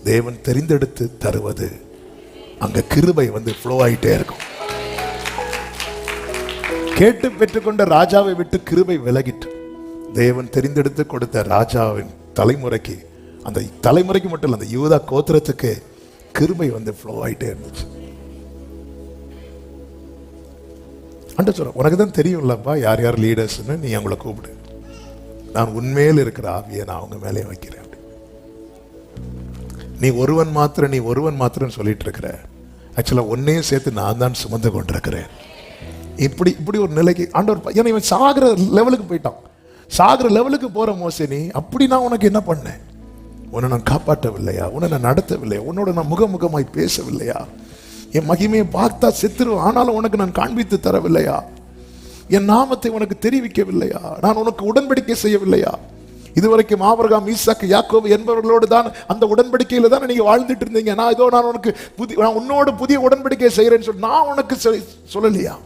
தேவன் தெரிந்தெடுத்து தருவது, அங்க கிருபை வந்து ஃப்ளோ ஆயிட்டே இருக்கும். கேட்டு பெற்றுக்கொண்ட ராஜாவை விட்டு கிருபை விலகிட்டு தேவன் தெரிந்தெடுத்து கொடுத்த ராஜாவின் தலைமுறைக்கு, அந்த தலைமுறைக்கு மட்டும் இல்லை, அந்த யூதா கோத்திரத்துக்கு கிருபை வந்து ஃப்ளோ ஆயிட்டே இருந்துச்சு. அண்ட சொல்ற, உனக்கு தான் தெரியும்லப்பா யார் யார் லீடர்ஸ்ன்னு, நீ அவங்கள கூப்பிடு, நான் உண்மையில் இருக்கிற ஆவியை நான் அவங்க மேலே வைக்கிறேன். நீ ஒருவன் மாத்திரம் சொல்லிட்டு இருக்கிற, ஆக்சுவலா ஒன்னையும் சேர்த்து நான் தான் சுமந்து கொண்டிருக்கிறேன். இப்படி ஒரு நிலைக்கு ஆண்டவர், ஏன்னா இவன் சாகிற லெவலுக்கு போயிட்டான். சாகிற லெவலுக்கு போற மோசே, நீ அப்படி நான் உனக்கு என்ன பண்ணேன்? உன்னை நான் காப்பாற்றவில்லையா? உன்னை நான் நடத்தவில்லையா? உன்னோட நான் முகமுகமாய் பேசவில்லையா? என் மகிமையை பார்த்தா செத்துருவேன், ஆனாலும் உனக்கு நான் காண்பித்து தரவில்லையா? என் நாமத்தை உனக்கு தெரிவிக்கவில்லையா? நான் உனக்கு உடன்படிக்கை செய்யவில்லையா? இதுவரைக்கும் ஆபிரகாம், ஈசாக்கு, யாக்கோபு என்பவர்களோடு தான் அந்த உடன்படிக்கையில தான் நீங்க வாழ்ந்துட்டு இருந்தீங்க. நான் உன்னோடு புதிய உடன்படிக்கை செய்யறேன்னு சொல்லி நான் உனக்கு சொல்லலையா?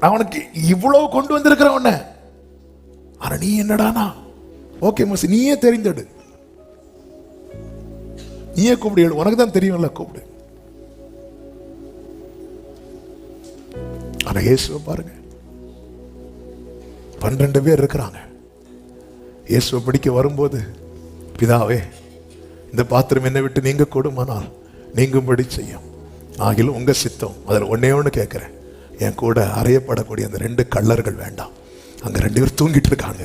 அவனுக்கு இவ்வளவு கொண்டு வந்திருக்கிற உன்ன, ஆனா நீ என்னடானா? ஓகே மோசே, நீயே தெரிந்தெடு, நீயே கூப்பிடு, உனக்கு தான் தெரியும்ல, கூப்பிடு. ஆனா இயேசுவை பாருங்க, 12 பேர் இருக்கிறாங்க. இயேசுவை பிடிக்க வரும்போது, பிதாவே இந்த பாத்திரம் என்னை விட்டு நீங்க கூடுமானால் நீங்கும்படி செய்யும், ஆகிலும் உங்க சித்தம். அதில் ஒன்னே கேட்கிறேன், என் கூட அறையப்படக்கூடிய அந்த 2 கள்ளர்கள் வேண்டாம். அங்க 2 பேர் தூங்கிட்டு இருக்காங்க.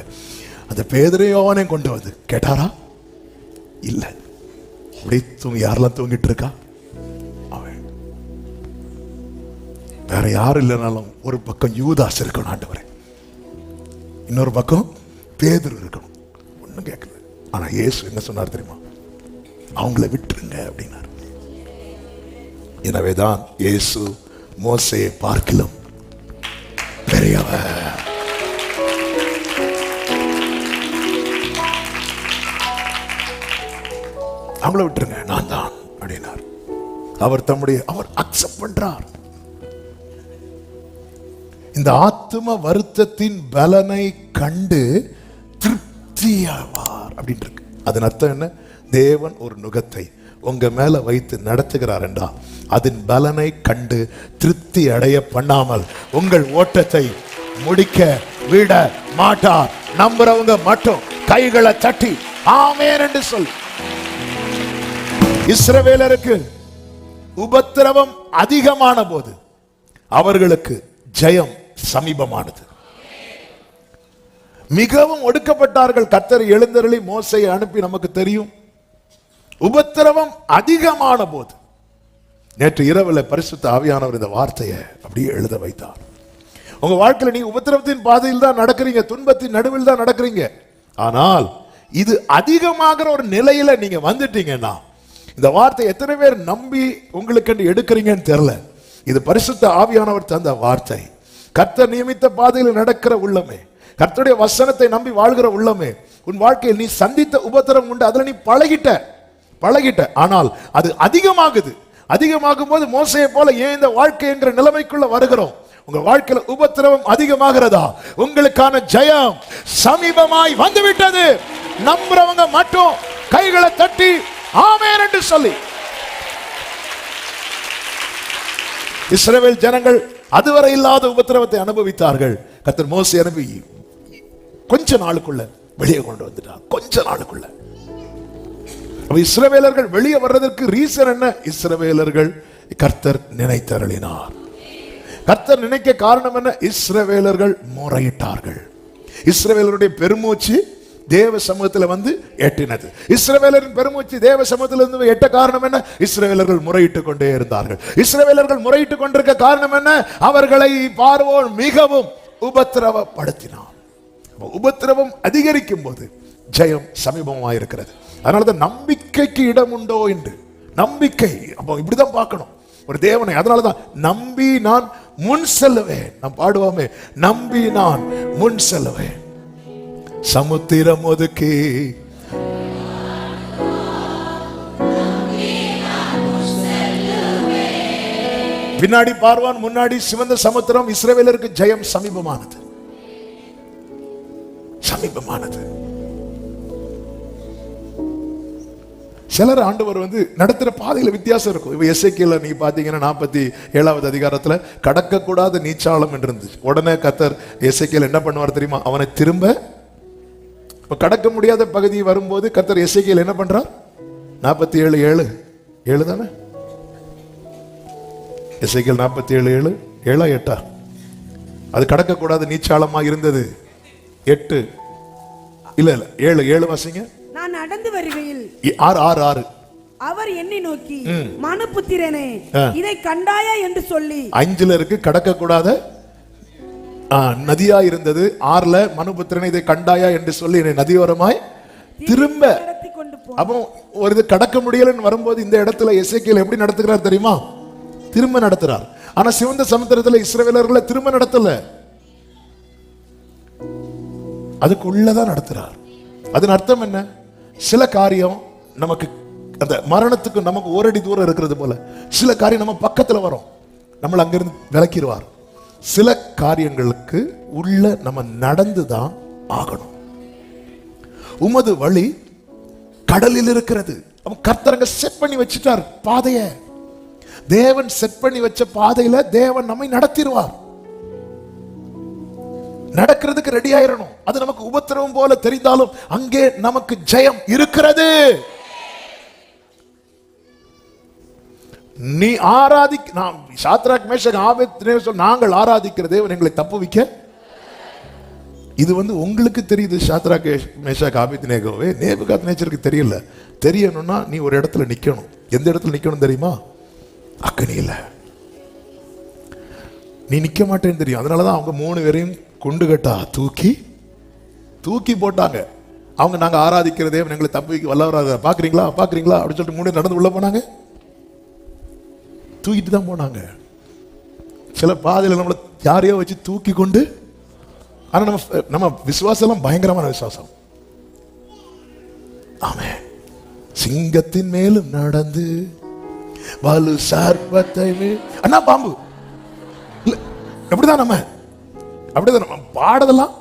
அந்த பேதுருவையும் கொண்டு வந்து கேட்டாரா? இல்ல. அப்படி யாரெல்லாம் தூங்கிட்டு இருக்கா? அவன். வேற யாரும் இல்லைனாலும் ஒரு பக்கம் யூதாஸ் இருக்கணும் ஆண்டவரே, இன்னொரு பக்கம் பேதுரு இருக்கணும். ஒண்ணும் கேட்கல. ஆனா இயேசு என்ன சொன்னார் தெரியுமா? அவங்கள விட்டுருங்க அப்படின்னாரு. எனவேதான் இயேசு மோசேயை பார்க்கலாம் பெரியவர். அவங்கள விட்டுருங்க, நான் தான் அப்படின்னார். அவர் அக்செப்ட் பண்றார். இந்த ஆத்தும வருத்தத்தின் பலனை கண்டு திருப்தியாவார் அப்படின்னு இருக்கு. அதன் அர்த்தம் என்ன? தேவன் ஒரு நுகத்தை உங்க மேல வைத்து நடத்துகிறார் என்றால் அதன் பலனை கண்டு திருப்தி அடைய பண்ணாமல் உங்கள் ஓட்டத்தை முடிக்க விட மாட்டார். நம்புறவங்க மட்டும் கைகளை தட்டி ஆமென் என்று சொல்லு. இஸ்ரவேலருக்கு உபத்திரவம் அதிகமான போது அவர்களுக்கு ஜெயம் சமீபமானது. மிகவும் ஒடுக்கப்பட்டார்கள். கர்த்தர் எழுந்தருளி மோசேயை அனுப்பி நமக்கு தெரியும். உபத்திரவம் அதிகமான போது, நேற்று இரவில் பரிசுத்த ஆவியானவர் இந்த வார்த்தையை அப்படியே எழுத வைத்தார். உங்க வாழ்க்கையில நீங்க உபத்திரவத்தின் பாதையில் தான் நடக்கிறீங்க, துன்பத்தின் நடுவில் தான் நடக்கிறீங்க. ஆனால் இது அதிகமாகிற ஒரு நிலையில நீங்க வந்துட்டீங்கன்னா, இந்த வார்த்தை எத்தனை பேர் நம்பி உங்களுக்கு எடுக்கிறீங்கன்னு தெரியல. இது பரிசுத்த ஆவியானவர் தந்த வார்த்தை. கர்த்தர் நியமித்த பாதையில் நடக்கிற உள்ளமே, கர்த்தருடைய வசனத்தை நம்பி வாழ்கிற உள்ளமே, உன் வாழ்க்கையில் நீ சந்தித்த உபத்திரம் உண்டு, அதுல நீ பழகிட்ட. ஆனால் அது அதிகமாகுது. அதிகமாகும் போது மோசேயை போல ஏன் இந்த வாழ்க்கை என்ற நிலைமைக்குள்ள வருகிறோம். உங்க வாழ்க்கையில உபத்திரவம் அதிகமாகிறதா? உங்களுக்கான ஜெயம் சமீபமாய் வந்துவிட்டது. நம்புறவங்க மட்டும் கைகளை தட்டி ஆமென் என்று சொல்லி. இஸ்ரவேல் ஜனங்கள் அதுவரை இல்லாத உபத்திரவத்தை அனுபவித்தார்கள். கர்த்தர் மோசே அனுப்பி கொஞ்ச நாளுக்குள்ள வெளியே கொண்டு வந்துட்டார். கொஞ்ச நாளுக்குள்ள இஸ்ரவேலர்கள் வெளியே வர்றதற்கு ரீசன் என்ன? இஸ்ரவேலர்கள் கர்த்தர் நினைத்தருளினார். கர்த்தர் நினைக்க காரணம் என்ன? இஸ்ரவேலர்கள் முறையிட்டார்கள். இஸ்ரவேலருடைய பெருமூச்சு தேவ சமூகத்துல வந்து எட்டினது. இஸ்ரவேலரின் பெருமூச்சு தேவ சமூகத்துல இருந்து எட்ட காரணம் என்ன? இஸ்ரவேலர்கள் முறையிட்டு கொண்டே இருந்தார்கள். இஸ்ரவேலர்கள் முறையிட்டு கொண்டிருக்க காரணம் என்ன? அவர்களை பார்வோன் மிகவும் உபத்திரவப்படுத்தினான். உபத்திரவம் அதிகரிக்கும் போது ஜெயம் சமீபமாயிருக்கிறது. அதனாலதான் நம்பிக்கைக்கு இடம் உண்டோ என்று. நம்பிக்கை அப்போ இப்படிதான் பார்க்கணும் ஒரு தேவனை. அதனாலதான் நம்பி நான் முன் செல்லுவேன். நாம் பாடுவோமே, நம்பி நான் முன் செல்லுவேன். சமுத்திரம் ஒதுக்கி பின்னாடி பார்வான், முன்னாடி சிவந்த சமுத்திரம். இஸ்ரவேலருக்கு ஜெயம் சமீபமானது, சமீபமானது. சிலர் ஆண்டவர் வந்து நடத்துற பாதையில வித்தியாசம் இருக்கும். இப்ப எசேக்கியேல நீங்க பாத்தீங்கன்னா 47வது அதிகாரத்துல கடக்க கூடாத நீச்சாளம் என்று இருந்துச்சு. உடனே கர்த்தர் எசேக்கியேல் என்ன பண்ணுவார் தெரியுமா? அவனை திரும்ப கடக்க முடியாத பகுதி வரும்போது கர்த்தர் எசேக்கியேல் என்ன பண்றார்? 47:7 தானே? எசேக்கியேல் 47:7 7 8 அது கடக்க கூடாத நீச்சாளமா இருந்தது. 8 இல்ல 7 வாசிங்க. நான் நடந்து வருகையில் 6 அவர் என்னை நோக்கி, மனுபுத்திரனே, இதை கண்டாயா என்று சொல்லி. 5 இருக்கு கடக்க கூடாத நதியா இருந்தது. 6 மனுபுத்திரனே இதை கண்டாயா என்று சொல்லி என்னை நதியோரமாய் திரும்ப. அப்போ ஒரு இது கடக்க முடியலன்னு வரும்போது இந்த இடத்துல எசேக்கியேல் எப்படி நடத்துகிறார் தெரியுமா? திரும்ப நடத்துறார். ஆனா சிவந்த சமுத்திரத்துல இஸ்ரவேலர்களை திரும்ப நடத்தல, அதுக்குள்ளதான் நடத்துறார். அதன் அர்த்தம் என்ன? சில காரியம் நமக்கு அந்த மரணத்துக்கு நமக்கு ஓரடி தூரம் இருக்கிறது போல சில காரியம் நம்ம பக்கத்துல வரும், நம்மள அங்கிருந்து விலக்கிடுவார். சில காரியங்களுக்கு உள்ள நம்ம நடந்துதான் ஆகணும். உமது வழி கடலில் இருக்கிறது. அவன் கர்த்தரங்க செட் பண்ணி வச்சுட்டார் பாதைய. தேவன் செட் பண்ணி வச்ச பாதையில தேவன் நம்மை நடத்திடுவார். நடக்கிறதுக்கு ரெடி ஆயிரணும். அது நமக்கு உபத்திரவம் போல தெரிந்தாலும் அங்கே நமக்கு ஜெயம் இருக்கிறது. நீ சாத்ராக் மேஷக் ஆபேத்நேகோ நாங்கள் ஆராதிக்கிற தேவன் எங்களை தப்புவிக்க. இது வந்து உங்களுக்கு தெரியுது. சாத்ராக் மேஷக் ஆபேத்நேகோவே நேபுகாத்நேச்சருக்கு தெரியல. தெரியணும்னா நீ ஒரு இடத்துல நிக்கணும். எந்த இடத்துல நிக்கணும் தெரியுமா? அக்னியில. நீ நிக்க மாட்டேன்னு தெரியும். அதனாலதான் அவங்க 3 பேரையும் குண்டு கட்டா தூக்கி போட்டாங்க. அவங்க நாங்க ஆராதிக்கிற தேவன் எங்களை தப்புவிக்க வல்லவராக பாக்குறீங்களா அப்படின்னு சொல்லிட்டு 3 நடந்து உள்ள போனாங்க. தூக்கிட்டு தான் போனாங்க. சில பாதையில நம்மளை யாரையோ வச்சு தூக்கி கொண்டு. ஆனா நம்ம விசுவாசம் எல்லாம் பயங்கரமான விசுவாசம். ஆமே. சிங்கத்தின் மேலும் நடந்து வலு சர்ப்பத்தை அண்ணா பாம்பு இல்ல, எப்படிதான் நம்ம அப்படிதான் நம்ம பாடதெல்லாம்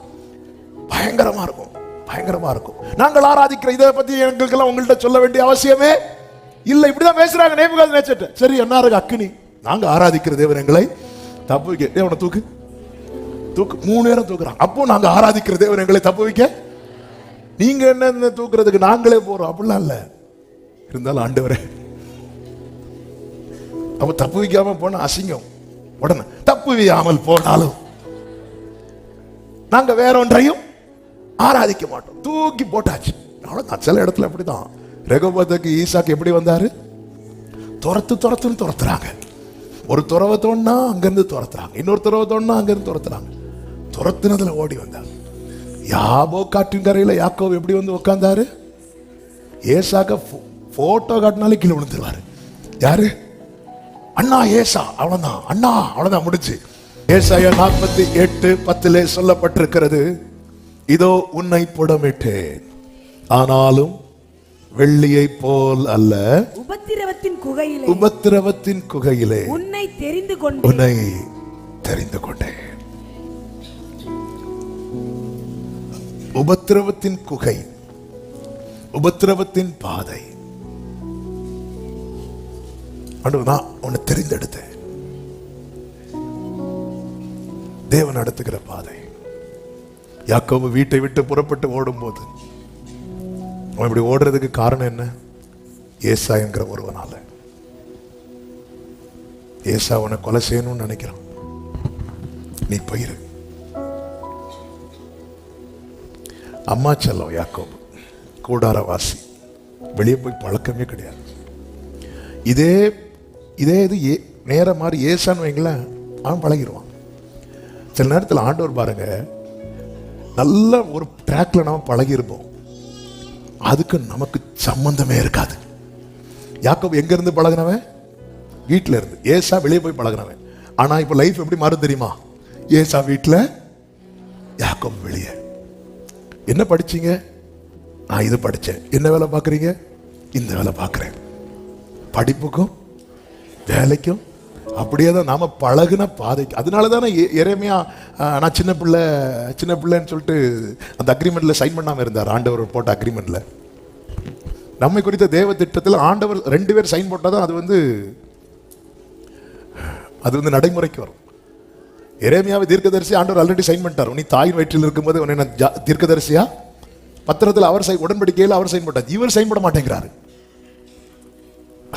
பயங்கரமா இருக்கும், பயங்கரமா இருக்கும். நாங்கள் ஆராதிக்கிற இதை பத்தி எங்களுக்கெல்லாம் உங்கள்கிட்ட சொல்ல வேண்டிய அவசியமே இல்ல. இப்படிதான் பேசுறாங்க நேபுகாத்நேச்சர். சரி என்ன இருக்கு? அக்கினி. நாங்க ஆராதிக்கிற தேவன் எங்களை தப்புவிக்க. தேவனை தூக்கு 3 நேரம் தூக்குறாங்க. அப்போ நாங்க ஆராதிக்கிற தேவன் எங்களை தப்புவிக்க. நீங்க என்ன தூக்குறதுக்கு நாங்களே போறோம் அப்படிலாம் இல்ல. இருந்தாலும் ஆண்டவரே அப்ப தப்புவிக்காம போன அசிங்கம். உடனே தப்புவியாமல் போனாலும் நாங்க வேற ஒன்றையும் ஆராதிக்க மாட்டோம். தூக்கி போட்டாச்சு. அவ்வளவுதான். சில இடத்துல அப்படிதான். ரெகோபத்துக்கு ஈசாக்கு எப்படி வந்தாரு? துரத்துன்னு துரத்துறாங்க. ஒரு துறவை தோணுனா அங்கிருந்து துரத்துறாங்க, இன்னொரு துறவை தோணுனா அங்கிருந்து துரத்துறாங்க. துரத்துனதுல ஓடி வந்தார். யாபோ காற்றின் கரையில யாக்கோபு எப்படி வந்து உட்கார்ந்தாரு? ஏசாக்க போட்டோ காட்டினாலே கீழே விழுந்துருவாரு. யாரு? அண்ணா ஏசா. அவ்வளவுதான். அண்ணா அவ்வளவுதான், முடிச்சு. ஏசாயா 48:10 சொல்லப்பட்டிருக்கிறது, இதோ உன்னை புடமிட்டேன், ஆனாலும் வெள்ளியை போல் அல்ல, உபத்திரவத்தின் குகையிலே உன்னை தெரிந்து கொண்டேன். உபத்திரவத்தின் குகை, உபத்திரவத்தின் பாதை. நான் உன்னை தெரிந்தெடுத்தேன். தேவன் நடத்துகிற பாதை. யாக்கோபு வீட்டை விட்டு புறப்பட்டு ஓடும் போது அவன் இப்படி ஓடுறதுக்கு காரணம் என்ன? ஏசா என்கிற ஒருவனால. ஏசா அவனை கொலை செய்யணும்னு நினைக்கிறான். நீ போயிரு. அம்மா செல்லம் யாக்கோபு கூடாரவாசி, வெளியே போய் பழக்கமே கிடையாது. இதே இது நேர மாதிரி ஏசான்னு வைங்களேன், அவன் பழகிடுவான். சில நேரத்தில் ஆண்டவர் பாருங்க, நல்ல ஒரு ட்ராக்ல நம்ம பழகிருப்போம், அதுக்கு நமக்கு சம்பந்தமே இருக்காது. யாக்கோபு எங்க இருந்து பழகினவன்? வீட்டில இருந்து. ஏசா வெளியே போய் பழகினவன். ஆனா இப்ப லைஃப் எப்படி மாறும் தெரியுமா? ஏசா வீட்டுல, யாக்கோபு வெளியே. என்ன படிச்சீங்க? நான் இது படிச்சேன். என்ன வேலை பார்க்குறீங்க? இந்த வேலை பார்க்குறேன். படிப்புக்கும் வேலைக்கும் அப்படியே தான் நாம பழகுன பாதைக்கு. அதனால தானே எரேமியா நான் சின்ன பிள்ளைன்னு சொல்லிட்டு அந்த அக்ரிமெண்ட்ல சைன் பண்ணாம இருந்தார். ஆண்டவர் போட்ட அக்ரிமெண்ட்ல நம்மை குறித்த தேவ திட்டத்தில் ஆண்டவர் 2 பேர் சைன் போட்டாதான் அது வந்து நடைமுறைக்கு வரும். எரேமியாவை தீர்க்கதரிசி ஆண்டவர் ஆல்ரெடி சைன் பண்ணிட்டார். நீ தாயின் வயிற்றில் இருக்கும்போது உன்னை நான் தீர்க்கதரிசியா பத்திரத்தில் அவர் உடன்படிக்கையில் அவர் சைன் போட்டார். இவர் சைன் போட மாட்டேங்கிறாரு.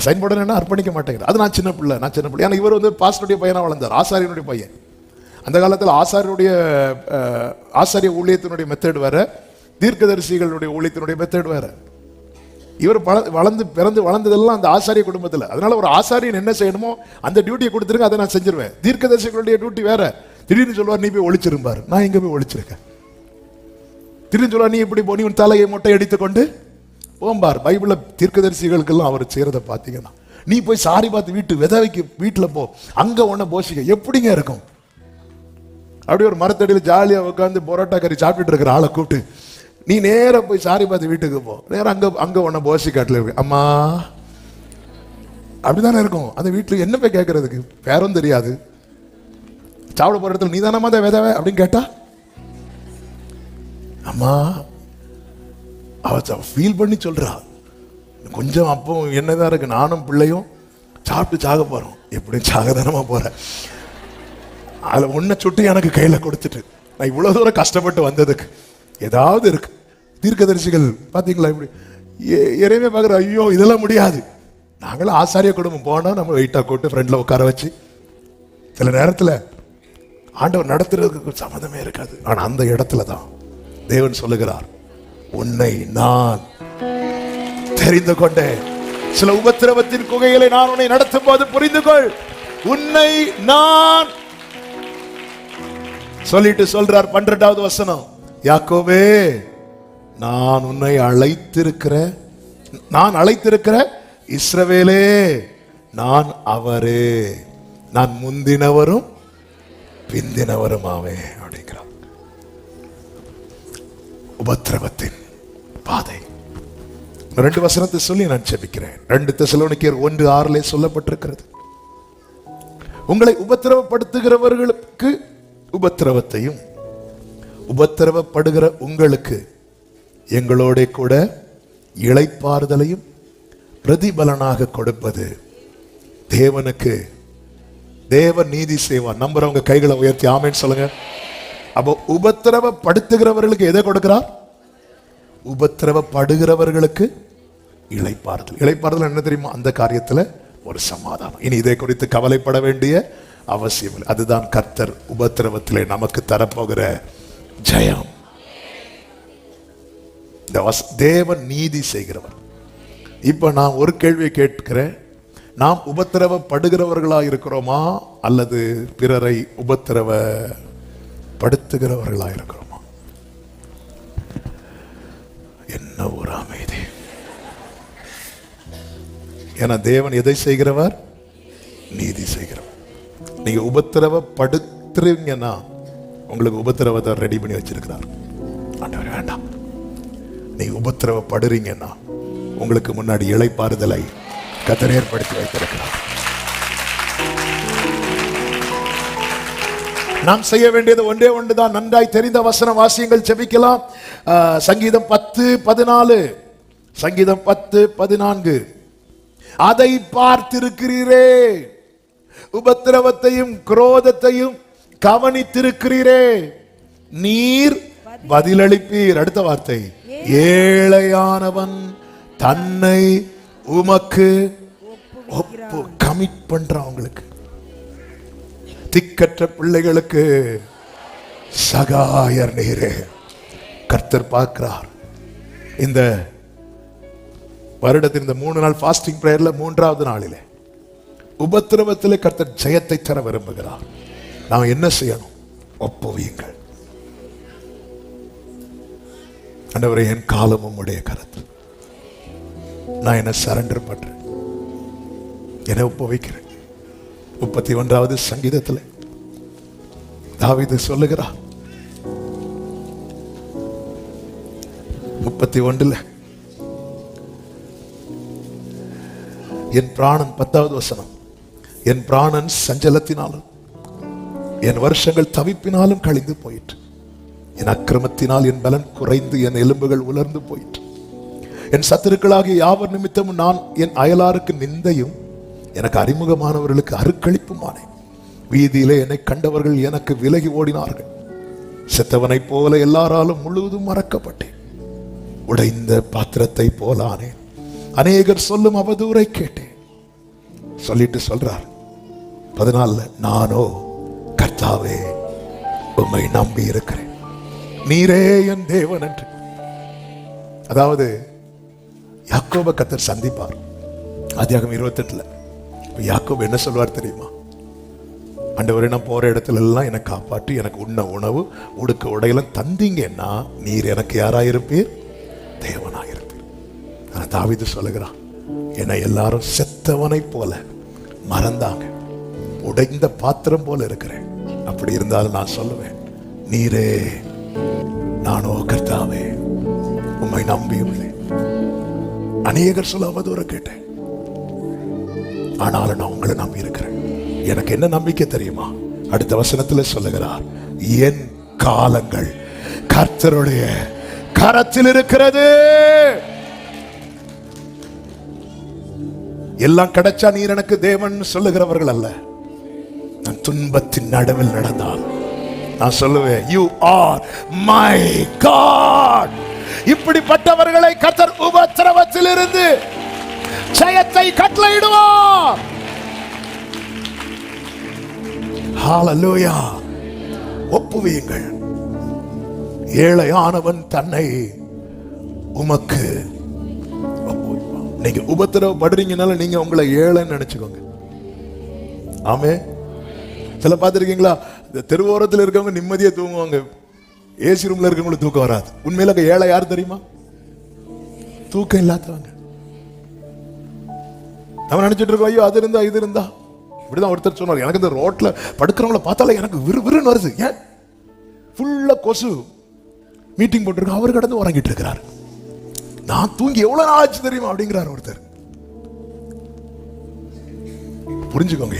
சைன் போடணும்னா அர்ப்பணிக்க மாட்டேங்கிறார். அது நான் சின்ன பிள்ளை. ஏன்னா இவர் வந்து பாஸ்டருடைய பையனா வளர்ந்தார், ஆசாரியனுடைய பையன். அந்த காலத்தில் ஆசாரிய ஊழியத்தினுடைய மெத்தட் வேற, தீர்க்கதரிசிகளுடைய ஊழியத்தினுடைய மெத்தட் வேற. இவர் பிறந்து வளர்ந்ததெல்லாம் அந்த ஆசாரிய குடும்பத்தில். அதனால ஒரு ஆசாரியன் என்ன செய்யணுமோ அந்த டியூட்டியை கொடுத்துருங்க, அதை நான் செஞ்சிருவேன். தீர்க்கதரிசிகளுடைய டியூட்டி வேற. திடீர்னு சொல்லுவார், நீ போய் ஒளிச்சிருப்பார். நான் எங்க போய் ஒளிச்சிருக்கேன்? திடீர்னு சொல்லுவார், நீ இப்படி நீ உன் தலையை மொட்டை அடித்துக்கொண்டு போம்பார். பைபிள்ல தீர்க்கதரிசிகளுக்கெல்லாம் அவர் செய்யறத பார்த்தீங்கன்னா, நீ போய் சாரி பார்த்து விதவைக்கு வீட்டுல போ, அங்க ஒன்ன போசிக்க, எப்படிங்க இருக்கும்? அப்படி ஒரு மரத்தடியில் ஜாலியா உட்காந்து பரோட்டா கறி சாப்பிட்டு இருக்கிற ஆளை கூப்பிட்டு, நீ நேர போய் சாரி பார்த்து வீட்டுக்கு போ, நேரம் அங்க ஒன்ன போசி காட்டுல இருக்கு அம்மா, அப்படிதானே இருக்கும். அந்த வீட்டுல என்ன போய் கேட்கறதுக்கு? பேரும் தெரியாது. சாப்பிட போற இடத்துல நீ தானம்மா தான் விதவை அப்படின்னு கேட்டா, அம்மா அவ ஃபீல் பண்ணி சொல்றா, கொஞ்சம் அப்போ என்னதான் இருக்கு, நானும் பிள்ளையும் சாப்பிட்டு சாக போறோம். எப்படியும் சாகதானமா போற, அதுல ஒன்ன சுட்டு எனக்கு கையில கொடுத்துட்டு நான் இவ்வளவு தூரம் கஷ்டப்பட்டு வந்ததுக்கு ஏதாவது இருக்கு. தீர்க்கதரிசிகள் பாத்தீங்களா இப்படி எறையுமே பாக்குற, ஐயோ இதெல்லாம் முடியாது. நாங்களும் ஆசாரிய குடும்பம் போனா நம்ம வெயிட்டா கூட்டு ஃப்ரெண்ட்ல உட்கார வச்சு, சில நேரத்துல ஆண்டவர் நடத்துறதுக்கு சம்மந்தமே இருக்காது. ஆனா அந்த இடத்துல தான் தேவன் சொல்லுகிறார், உன்னை நான் தெரிந்து கொண்டேன். சில உபத்திரவத்தின் குகைகளை நான் உன்னை நடத்தும் போது புரிந்து கொள், உன்னை நான் சொல்லிட்டு சொல்றார் 12வது வசனம், யாக்கோபே நான் உன்னை அழைத்திருக்கிற இஸ்ரவேலே நான் அவரே, நான் முந்தினவரும் பிந்தினவருமாவே அப்படிங்கிறார். உபத்திரவத்தின் பாதை. 2 வசனத்தை சொல்லி நான் ஜெபிக்கிறேன். 2 தெசலோனிக்கேயர் 1:6 சொல்லப்பட்டிருக்கிறது, உங்களை உபத்திரவப்படுத்துகிறவர்களுக்கு உபத்திரவத்தையும் உபத்திரவப்படுகிற உங்களுக்கு எங்களோட கூட இளைப்பாறுதலையும் பிரதிபலனாக கொடுப்பது தேவனுக்கு. தேவன் நீதி செய்வார். நம்புறவங்க கைகளை உயர்த்தி ஆமென் சொல்லுங்க. அப்போ உபத்திரவப்படுத்துகிறவர்களுக்கு எதை கொடுக்கிறார்? உபத்திரவப்படுகிறவர்களுக்கு இளைப்பாறுதல். இளைப்பாறுதல் என்ன தெரியுமா? அந்த காரியத்துல ஒரு சமாதானம். இனி இதை குறித்து கவலைப்பட வேண்டிய அவசியம் இல்லை. அதுதான் கர்த்தர் உபத்திரவத்திலே நமக்கு தரப்போகிற ஜெயம். தேவன் நீதி செய்கிறவர். இப்ப நான் ஒரு கேள்வியை கேட்கிறேன், நாம் உபத்திரவப்படுகிறவர்களா இருக்கிறோமா அல்லது பிறரை உபத்திரவப்படுத்துகிறவர்களா இருக்கிறோமா? என்ன ஒரு அமைதி! ஏன்னா தேவன் எதை செய்கிறவர்? நீதி செய்கிறவர். நீங்க உபத்திரவப்படுத்துறீங்கன்னா உங்களுக்கு உபத்திரவத்தை ரெடி பண்ணி வச்சிருக்கிறார் ஆண்டவர். வேண்டாம், நீங்க உபத்திரவப்படுறீங்கன்னா உங்களுக்கு முன்னாடி இளைப்பாறுதலை கர்த்தர் ஏற்படுத்தி வைத்திருக்கிறார். நாம் செய்ய வேண்டியது ஒன்றே ஒன்றுதான். நன்றாய் தெரிந்த வசன வாசியங்கள் ஜெபிக்கலாம். சங்கீதம் 10:14, சங்கீதம் 10:14, அதை பார்த்திருக்கிறீரே, உபத்திரவத்தையும் குரோதத்தையும் கவனித்திருக்கிறீரே, நீர் பதிலளிப்பீர். அடுத்த வார்த்தை, ஏழையானவன் தன்னை உமக்கு கமிட் பண்றான். உங்களுக்கு திக்கற்ற பிள்ளைகளுக்கு சகாயர் நீரே. கர்த்தர் பார்க்கிறார். இந்த வருடத்தின் இந்த 3 நாள் ஃபாஸ்டிங் பிரேயர்ல 3வது நாளிலே உபத்திரவத்திலே கர்த்தர் ஜெயத்தை தர விரும்புகிறார். நாம் என்ன செய்யணும்? ஒப்புவியுங்கள். ஆண்டவரே, என் காலமும் உடைய கருத்து, நான் என்ன சரண்டர் பண்றேன், என்ன ஒப்புவிக்கிறேன். 31வது சங்கீதத்தில் தாவீது சொல்லுகிறார், 31 என் பிராணன், 10வது வசனம், என் பிராணன் சஞ்சலத்தினாலும் என் வருஷங்கள் தவிப்பினாலும் கழிந்து போயிற்று. என் அக்கிரமத்தினால் என் பலன் குறைந்து என் எலும்புகள் உலர்ந்து போயிற்று. என் சத்துருக்களாகிய யாவர் நிமித்தமும் நான் என் அயலாருக்கு நிந்தையும் எனக்கு அறிமுகமானவர்களுக்கு அருக்களிப்புமானேன். வீதியிலே என்னை கண்டவர்கள் எனக்கு விலகி ஓடினார்கள். செத்தவனைப் போல எல்லாராலும் முழுவதும் மறக்கப்பட்டேன். உடைந்த பாத்திரத்தை போலானேன். அநேகர் சொல்லும் அவதூறை கேட்டேன். சொல்லிட்டு சொல்றார் 14, நானோ கர்த்தாவே உம்மை நம்பி இருக்கிறேன், நீரே என் தேவன் என்று. அதாவது யாக்கோபை கர்த்தர் சந்திப்பார். ஆதியாகமம் 28 யாக்கோபு என்ன சொல்வார் தெரியுமா? ஆண்டவரே, நான் போற இடத்துல எல்லாம் என்னை காப்பாற்றி எனக்கு உண்ண உணவு உடுக்க உடையெல்லாம் தந்தீங்கன்னா நீர் எனக்கு யாராயிருப்பீர்? தேவனாயிருப்பீர். ஆனா தாவீது சொல்லுகிறான், என்னை எல்லாரும் செத்தவனை போல மறந்தாங்க, உடைந்த பாத்திரம் போல இருக்கிறேன். அப்படி இருந்தாலும் நான் சொல்லுவேன், நீரே, நானோ கர்த்தாவே உம்மை நம்பியுள்ளேன். அநேகர் சொல்ல அவதூற கேட்டேன், ஆனாலும் நான் உங்களை நம்பி இருக்கிறேன். எனக்கு என்ன நம்பிக்கை தெரியுமா? அடுத்த வசனத்தில் சொல்லுகிறார், என் காலங்கள் கர்த்தருடைய கரத்தில் இருக்கிறது. எல்லாம் கிடைச்சா நீர் எனக்கு தேவன் சொல்லுகிறவர்கள் அல்ல. நான் துன்பத்தின் நடுவில் நடந்தால் நான் சொல்லுவேன், யூ ஆர் மை காட். இப்படிப்பட்டவர்களை கர்த்தர் உபத்திரவத்தில் இருந்து ஜெயத்தை கட்டளையிடுவார். ஹalleluya. ஒப்புவியுங்கள். ஏழையானவன் தன்னை உமக்கு ஒப்புவிப்பான். நீங்க உபத்திரவப்படுறீங்கனால நீங்க உங்களை ஏழைன்னு நினைச்சுக்கோங்க. ஆமே. சில பார்த்துருக்கீங்களா, இந்த தெருவோரத்தில் இருக்கவங்க நிம்மதியா தூங்குவாங்க, ஏசி ரூம்ல இருக்கவங்களுக்கு தூக்கம் வராது. உண்மையில ஏழை யார் தெரியுமா? தூக்கம் இல்லாதவங்க. நம்ம நினைச்சிட்டு இருக்கோம், ஐயோ அது இருந்தா இது இருந்தா. இப்படிதான் ஒருத்தர் சொன்னார், எனக்கு இந்த ரோட்ல படுக்கிறவங்கள பார்த்தாலே எனக்கு விறுவிறுன்னு வருது. ஏன்? ஃபுல்லா கொசு. மீட்டிங் போட்டிருக்கோம், அவர் கடந்து உறங்கிட்டு இருக்கிறார். நான் தூங்கி எவ்வளவு நாள் ஆச்சு தெரியுமா அப்படிங்கிறார் ஒருத்தர். புரிஞ்சுக்கோங்க,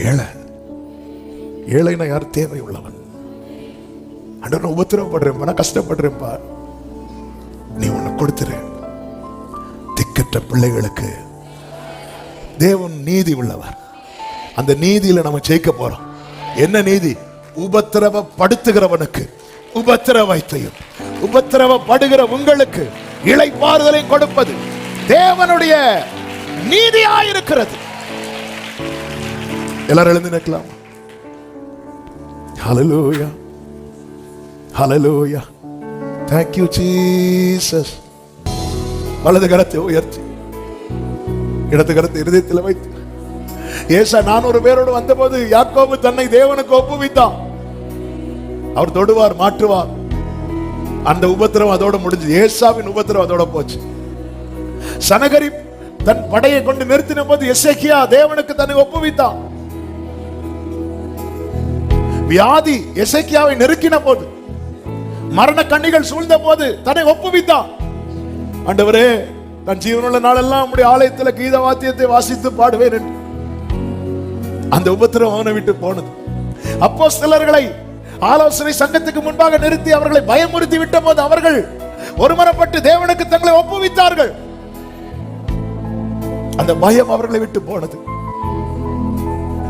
ஏழைனா யார்? தேவை உள்ளவன். ஆண்டவரே, நான் உபத்திரவப்படுறேன்ப்பா, நான் கஷ்டப்படுறேன்ப்பா, நீ உன்னை கொடுத்துரு. திக்கற்ற பிள்ளைகளுக்கு தேவன் நீதி உள்ளவர். அந்த நீதியில நம்ம ஜெயிக்க போறோம். என்ன நீதி? உபத்திரவப்படுத்துகிறவனுக்கு உபத்திரவத்தையும் உபத்திரவப்படுகிற உங்களுக்கு இளைப்பாறுதலை கொடுப்பது தேவனுடைய நீதியாயிருக்கிறது. எல்லாரும் எழுந்து நிற்கலாம். ஹalleluya, ஹalleluya. Thank you Jesus. வலது கரத்தை உயர்த்தி இடது கரத்தை இருதயத்தில் வைத்து, ஏசா 400 பேரோடு வந்தபோது யாக்கோபு தன்னை தேவனுக்கு ஒப்புவித்தான். அவர் தொடுவார், மாற்றுவார். அந்த உபத்திரவம் அதோட முடிஞ்சது. ஏசாவின் உபத்திரவம் அதோட போச்சு. சனகரிப் தன் படையை கொண்டு நிறுத்தின போது எசேக்கியா தேவனுக்கு தன்னை ஒப்புவித்தான். வியாதி எசேக்கியாவை நெருக்கின போது, மரண கண்ணிகள் சூழ்ந்த போது தன்னை ஒப்புவித்தான். ஆண்டவரே, நான் ஜீவனுள்ள நாளெல்லாம் உம்முடைய ஆலயத்தில் கீத வாத்தியத்தை வாசித்து பாடுவேன் என்று. அந்த உபத்திரவம் அவனை விட்டு போனது. அப்போஸ்தலர்களை ஆலோசனை சங்கத்துக்கு முன்பாக நிறுத்தி அவர்களை பயமுறுத்தி விட்ட போது அவர்கள் ஒருமனப்பட்டு தேவனுக்கு தங்களை ஒப்புவித்தார்கள். அந்த பயம் அவர்களை விட்டு போனது.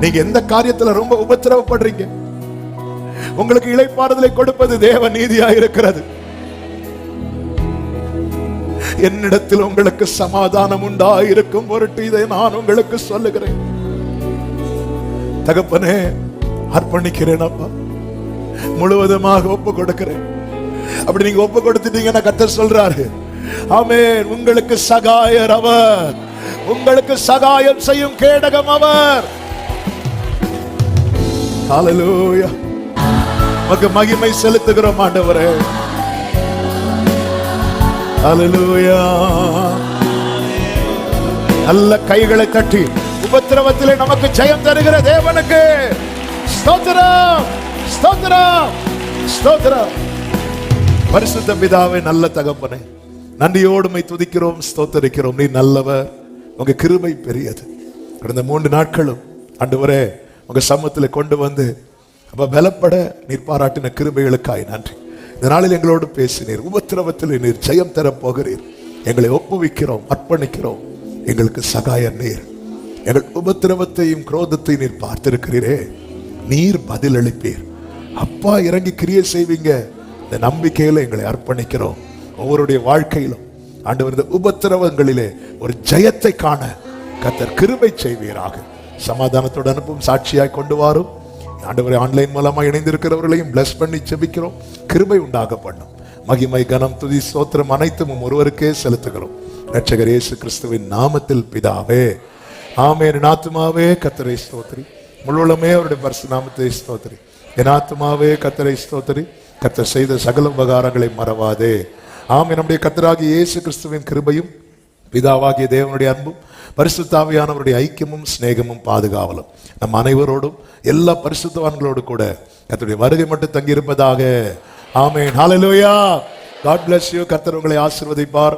நீங்க எந்த காரியத்துல ரொம்ப உபத்திரவப்படுறீங்க? உங்களுக்கு இளைப்பாறுதலை கொடுப்பது தேவ நீதியாக இருக்கிறது. என்னிடத்தில் உங்களுக்கு சமாதானம் உண்டாயிருக்கும் பொருட்டு இதை நான் உங்களுக்கு சொல்லுகிறேன். தகப்பனே, அர்ப்பணிக்கிறேன் அப்பா, முழுவதுமாக ஒப்பு கொடுக்கிறேன். அப்படி நீங்க ஒப்பு கொடுத்துட்டீங்கன்னா கர்த்தர் சொல்றாரு, ஆமென், உங்களுக்கு சகாயர் அவர், உங்களுக்கு சகாயம் செய்யும் கேடகம் அவர். ஹல்லேலூயா. உமக்கு மகிமை செலுத்துகிறோம் ஆண்டவரே. ஹல்லேலூயா. நல்ல கைகளை தட்டி உபத்திரவத்திலே நமக்கு ஜெயம் தருகிற தேவனுக்கு ஸ்தோத்திரம், ஸ்தோத்திரம், ஸ்தோத்திரம். பரிசுத்த பிதாவே, நல்ல தகப்பனே, நன்றியோடு உம்மை துதிக்கிறோம், ஸ்தோத்தரிக்கிறோம். நீ நல்லவர், உங்க கிருபை பெரியது. கடந்த 3 நாட்களும் ஆண்டவரே உங்க சமூகத்தில் கொண்டு வந்து அப்ப பலப்பட நீர் பாராட்டின கிருபைகளுக்காய் நன்றி. இந்த நாளில் எங்களோடு பேசினீர், உபத்திரவத்தில் நீர் ஜெயம் தர போகிறீர். எங்களை ஒப்புவிக்கிறோம், அர்ப்பணிக்கிறோம். எங்களுக்கு சகாயம் நீர். எங்கள் உபத்திரவத்தையும் குரோதத்தையும் நீர் பார்த்திருக்கிறீரே, நீர் பதில் அளிப்பீர். அப்பா இறங்கி கிரியை செய்வீங்க. இந்த நம்பிக்கையில எங்களை அர்ப்பணிக்கிறோம். ஒவ்வொருடைய வாழ்க்கையிலும் ஆண்டவர் இந்த உபத்திரவங்களிலே ஒரு ஜெயத்தை காண கர்த்தர் கிருபை செய்வீராக. சமாதானத்தோடு அனுப்பும், சாட்சியாய் கொண்டு வாரும். ஆண்டவரை ஆன்லைன் மூலமா இணைந்திருக்கிறவர்களையும் பிளஸ் பண்ணி செபிக்கிறோம். கிருபை உண்டாக பண்ணும். மகிமை, கனம், துதி, ஸ்தோத்திரம் அனைத்தும் ஒருவருக்கே செலுத்துகிறோம். இரட்சகர் இயேசு கிறிஸ்துவின் நாமத்தில் பிதாவே, ஆமென். என் ஆத்துமாவே கர்த்தரை ஸ்தோத்திரி, முழுவதுமே அவருடைய பரிசுத்த நாமத்தை ஸ்தோத்திரி. என் ஆத்துமாவே கர்த்தரை ஸ்தோத்திரி, கர்த்தர் செய்த சகல உபகாரங்களை மறவாதே. ஆமென். நம்முடைய கர்த்தராகிய இயேசு கிறிஸ்துவின் கிருபையும் பிதாவாகிய தேவனுடைய அன்பும் பரிசுத்த ஆவியானவருடைய ஐக்கியமும் சிநேகமும் பாதுகாவலும் நம் அனைவரோடும் எல்லா பரிசுத்தவான்களோடு கூட கர்த்தருடைய வருகை மட்டும் தங்கி இருப்பதாக. ஆமென். ஹல்லேலூயா. God bless you. கர்த்தர் உங்களை ஆசீர்வதிப்பார்.